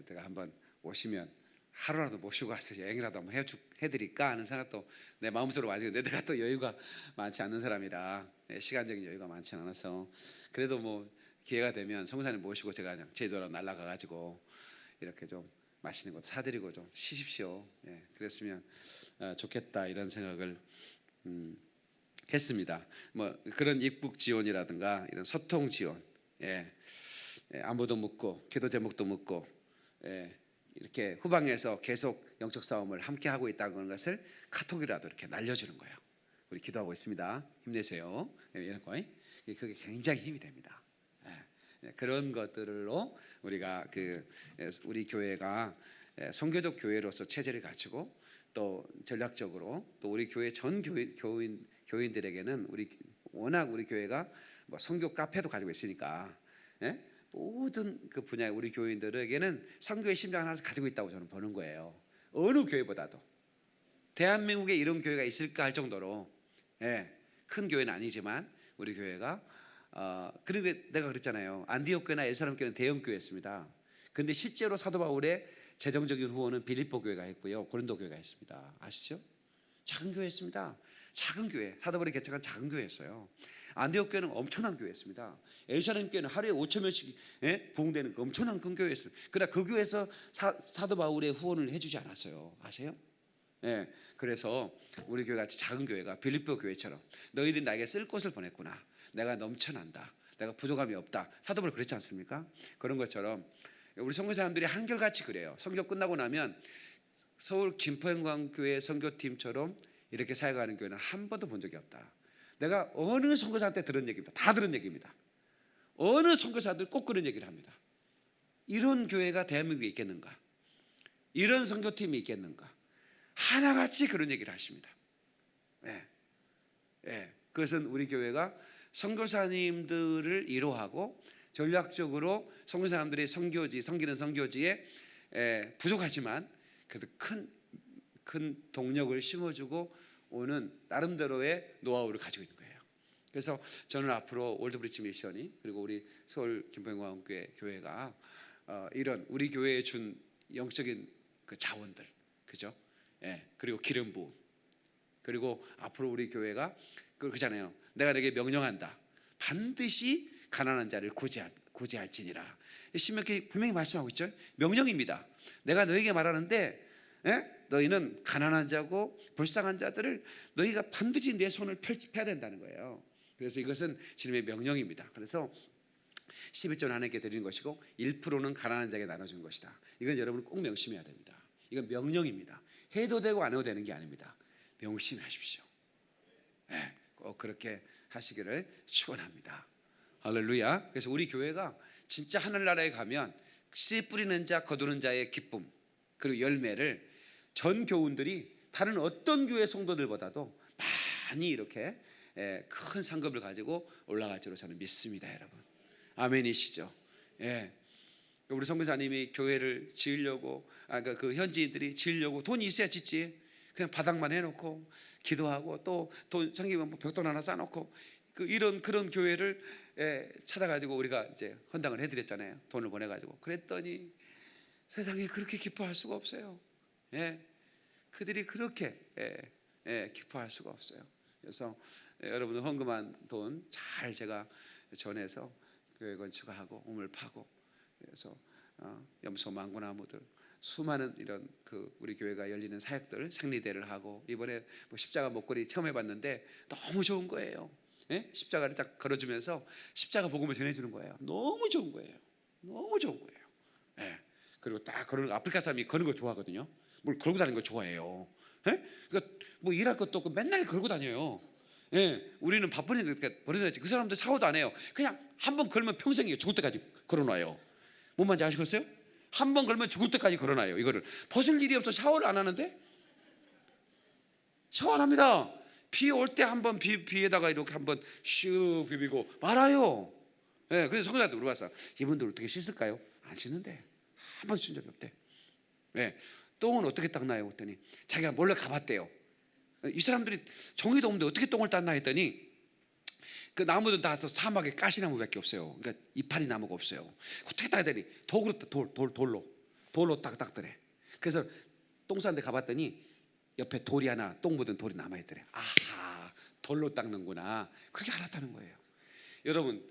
Speaker 1: 제가 한번 오시면 하루라도 모시고 가서 여행이라도 한번 해드릴까 하는 생각도 내 마음속으로 가지고, 내가 또 여유가 많지 않는 사람이라 시간적인 여유가 많지 않아서, 그래도 뭐 기회가 되면 성사님 모시고 제가 그냥 제주도로 날아가가지고 이렇게 좀 맛있는 것 사드리고 좀 쉬십시오. 그랬으면 좋겠다 이런 생각을 했습니다. 뭐 그런 입국 지원이라든가 이런 소통 지원, 안부도 묻고 기도 제목도 묻고, 이렇게 후방에서 계속 영적 싸움을 함께 하고 있다는 것을 카톡이라도 이렇게 날려주는 거예요. 우리 기도하고 있습니다. 힘내세요. 이런 거, 그게 굉장히 힘이 됩니다. 그런 것들로 우리가 우리 교회가 선교적 교회로서 체제를 갖추고, 또 전략적으로 또 우리 교회 전 교인들에게는 워낙 우리 교회가 뭐 선교 카페도 가지고 있으니까, 모든 그 분야의 우리 교인들에게는 선교의 심장을 하나 가지고 있다고 저는 보는 거예요. 어느 교회보다도. 대한민국에 이런 교회가 있을까 할 정도로, 큰 교회는 아니지만 우리 교회가, 그런데 내가 그랬잖아요. 안디옥 교회나 예루살렘 교회는 대형 교회였습니다. 근데 실제로 사도 바울의 재정적인 후원은 빌립보 교회가 했고요, 고린도 교회가 했습니다. 아시죠? 작은 교회였습니다. 작은 교회, 사도 바울이 개척한 작은 교회였어요. 안디옥 교회는 엄청난 교회였습니다. 예루살렘 교회는 하루에 5천 명씩 부흥되는 그 엄청난 큰 교회였어요. 그러나 그 교회에서 사도 바울의 후원을 해주지 않았어요. 아세요? 예, 그래서 우리 교회 같이 작은 교회가 빌립보 교회처럼 너희들이 나에게 쓸 것을 보냈구나. 내가 넘쳐난다. 내가 부족함이 없다. 사도 바울 그랬지 않습니까? 그런 것처럼 우리 선교사님들이 한결같이 그래요. 선교 끝나고 나면 서울 김포영광교회 선교팀처럼 이렇게 사역하는 교회는 한 번도 본 적이 없다. 내가 어느 선교사한테 들은 얘기입니다. 다 들은 얘기입니다. 어느 선교사들 꼭 그런 얘기를 합니다. 이런 교회가 대한민국에 있겠는가? 이런 선교팀이 있겠는가? 하나같이 그런 얘기를 하십니다. 그것은 우리 교회가 선교사님들을 이로하고 전략적으로 선교사님들의 선교지, 섬기는 선교지에 부족하지만 그래도 큰 동력을 심어주고 오는 나름대로의 노하우를 가지고 있는 거예요. 그래서 저는 앞으로 올드브리지 미션이 그리고 우리 서울 김포영광교회 교회가 이런 우리 교회에 준 영적인 그 자원들, 그죠? 그리고 기름 부음, 그리고 앞으로 우리 교회가 그러잖아요. 내가 너에게 명령한다. 반드시 가난한 자를 구제할지니라. 신명기 분명히 말씀하고 있죠. 명령입니다. 내가 너에게 말하는데 너희는 가난한 자고 불쌍한 자들을 너희가 반드시 내 손을 펴야 된다는 거예요. 그래서 이것은 주님의 명령입니다. 그래서 11조 하나님께 드리는 것이고 1%는 가난한 자에게 나눠주는 것이다. 이건 여러분 꼭 명심해야 됩니다. 이건 명령입니다. 해도 되고 안 해도 되는 게 아닙니다. 명심하십시오. 꼭 그렇게 하시기를 축원합니다. 할렐루야. 그래서 우리 교회가 진짜 하늘나라에 가면 씨 뿌리는 자 거두는 자의 기쁨 그리고 열매를 전 교우들이 다른 어떤 교회 성도들보다도 많이 이렇게 큰 상급을 가지고 올라갈 줄로 저는 믿습니다. 여러분 아멘이시죠? 우리 선교사님이 교회를 지으려고 그 현지인들이 지으려고 돈이 있어야 짓지. 그냥 바닥만 해놓고 기도하고 또 돈 생기면 벽돌 하나 쌓아놓고 그런 교회를 찾아가지고 우리가 이제 헌당을 해드렸잖아요. 돈을 보내가지고. 그랬더니 세상에 그렇게 기뻐할 수가 없어요. 그들이 그렇게 기뻐할 수가 없어요. 그래서 여러분 헌금한 돈 잘 제가 전해서 교회 건축하고 우물 파고 그래서 염소 망고나무들 수많은 이런 우리 교회가 열리는 사역들 생리대를 하고 이번에 십자가 목걸이 처음 해봤는데 너무 좋은 거예요. 십자가를 딱 걸어주면서 십자가 복음을 전해주는 거예요. 너무 좋은 거예요. 너무 좋은 거예요. 그리고 딱 그런 아프리카 사람이 그런 걸 좋아하거든요. 뭘 걸고 다니는 걸 좋아해요. 그러니까 뭐 일할 것도 없고 맨날 걸고 다녀요. 우리는 바쁘니까 그렇게 버려야지. 그 사람들 사고도 안 해요. 그냥 한 번 걸면 평생이에요. 죽을 때까지 걸어놔요. 뭔 말인지 아시겠어요? 한 번 걸면 죽을 때까지 걸어놔요. 이거를 벗을 일이 없어. 샤워를 안 하는데 샤워 안 합니다. 비 올 때 한번 비에다가 이렇게 한번 슉 비비고 말아요. 그래서 성도한테 물어봤어. 이분들 어떻게 씻을까요? 안 씻는데 한 번도 씻은 적이 없대. 똥은 어떻게 닦나요? 했더니 자기가 몰래 가봤대요. 이 사람들이 종이도 없는데 어떻게 똥을 닦나 했더니 그 나무들 다 사막에 가시나무밖에 없어요. 그러니까 이파리 나무가 없어요. 어떻게 닦아야 되니? 돌로 딱 닦더래. 그래서 똥 싸는 데 가봤더니 옆에 돌이 하나 똥 묻은 돌이 남아있더래. 아하, 돌로 닦는구나. 그렇게 알았다는 거예요. 여러분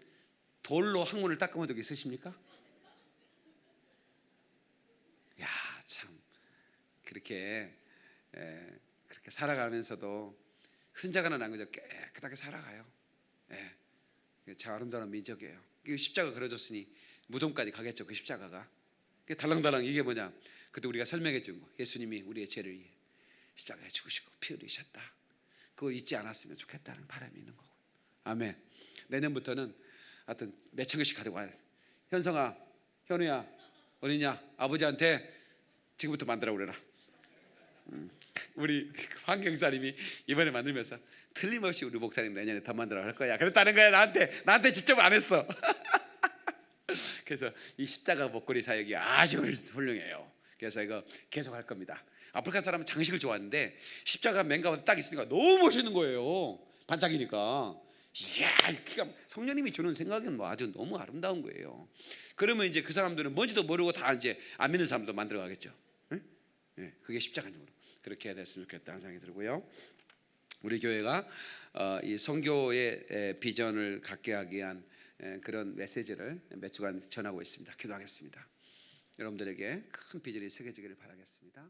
Speaker 1: 돌로 항문을 닦아본 적 있으십니까? 야, 참 그렇게 살아가면서도 흔적 하나 남기지 깨끗하게 살아가요. 참 아름다운 민족이에요. 십자가 그려졌으니 무덤까지 가겠죠. 그 십자가가 달랑달랑 이게 뭐냐? 그때 우리가 설명해 준 거. 예수님이 우리의 죄를 위해 십자가에 죽으시고 피 흘리셨다. 그거 잊지 않았으면 좋겠다는 바람이 있는 거고. 아멘. 내년부터는 하여튼 몇천 개씩 가지고 와요. 현성아, 현우야, 어디냐? 아버지한테 지금부터 만들라고 그래라. 우리 황경사님이 이번에 만들면서 틀림없이 우리 목사님 내년에 더 만들어 할 거야 그랬다는 거야. 나한테 직접 안 했어. 그래서 이 십자가 목걸이 사역이 아주 훌륭해요. 그래서 이거 계속 할 겁니다. 아프리카 사람은 장식을 좋아하는데 십자가 맨 가운데 딱 있으니까 너무 멋있는 거예요. 반짝이니까. 이야, 성령님이 주는 생각은 뭐 아주 너무 아름다운 거예요. 그러면 이제 그 사람들은 뭔지도 모르고 다 이제 안 믿는 사람도 만들어 가겠죠. 그게 십자가적으로 그렇게 해야 됐으면 좋겠다는 생각이 들고요. 우리 교회가 이 선교의 비전을 갖게 하기 위한 그런 메시지를 몇 주간 전하고 있습니다. 기도하겠습니다. 여러분들에게 큰 비전이 새겨지기를 바라겠습니다.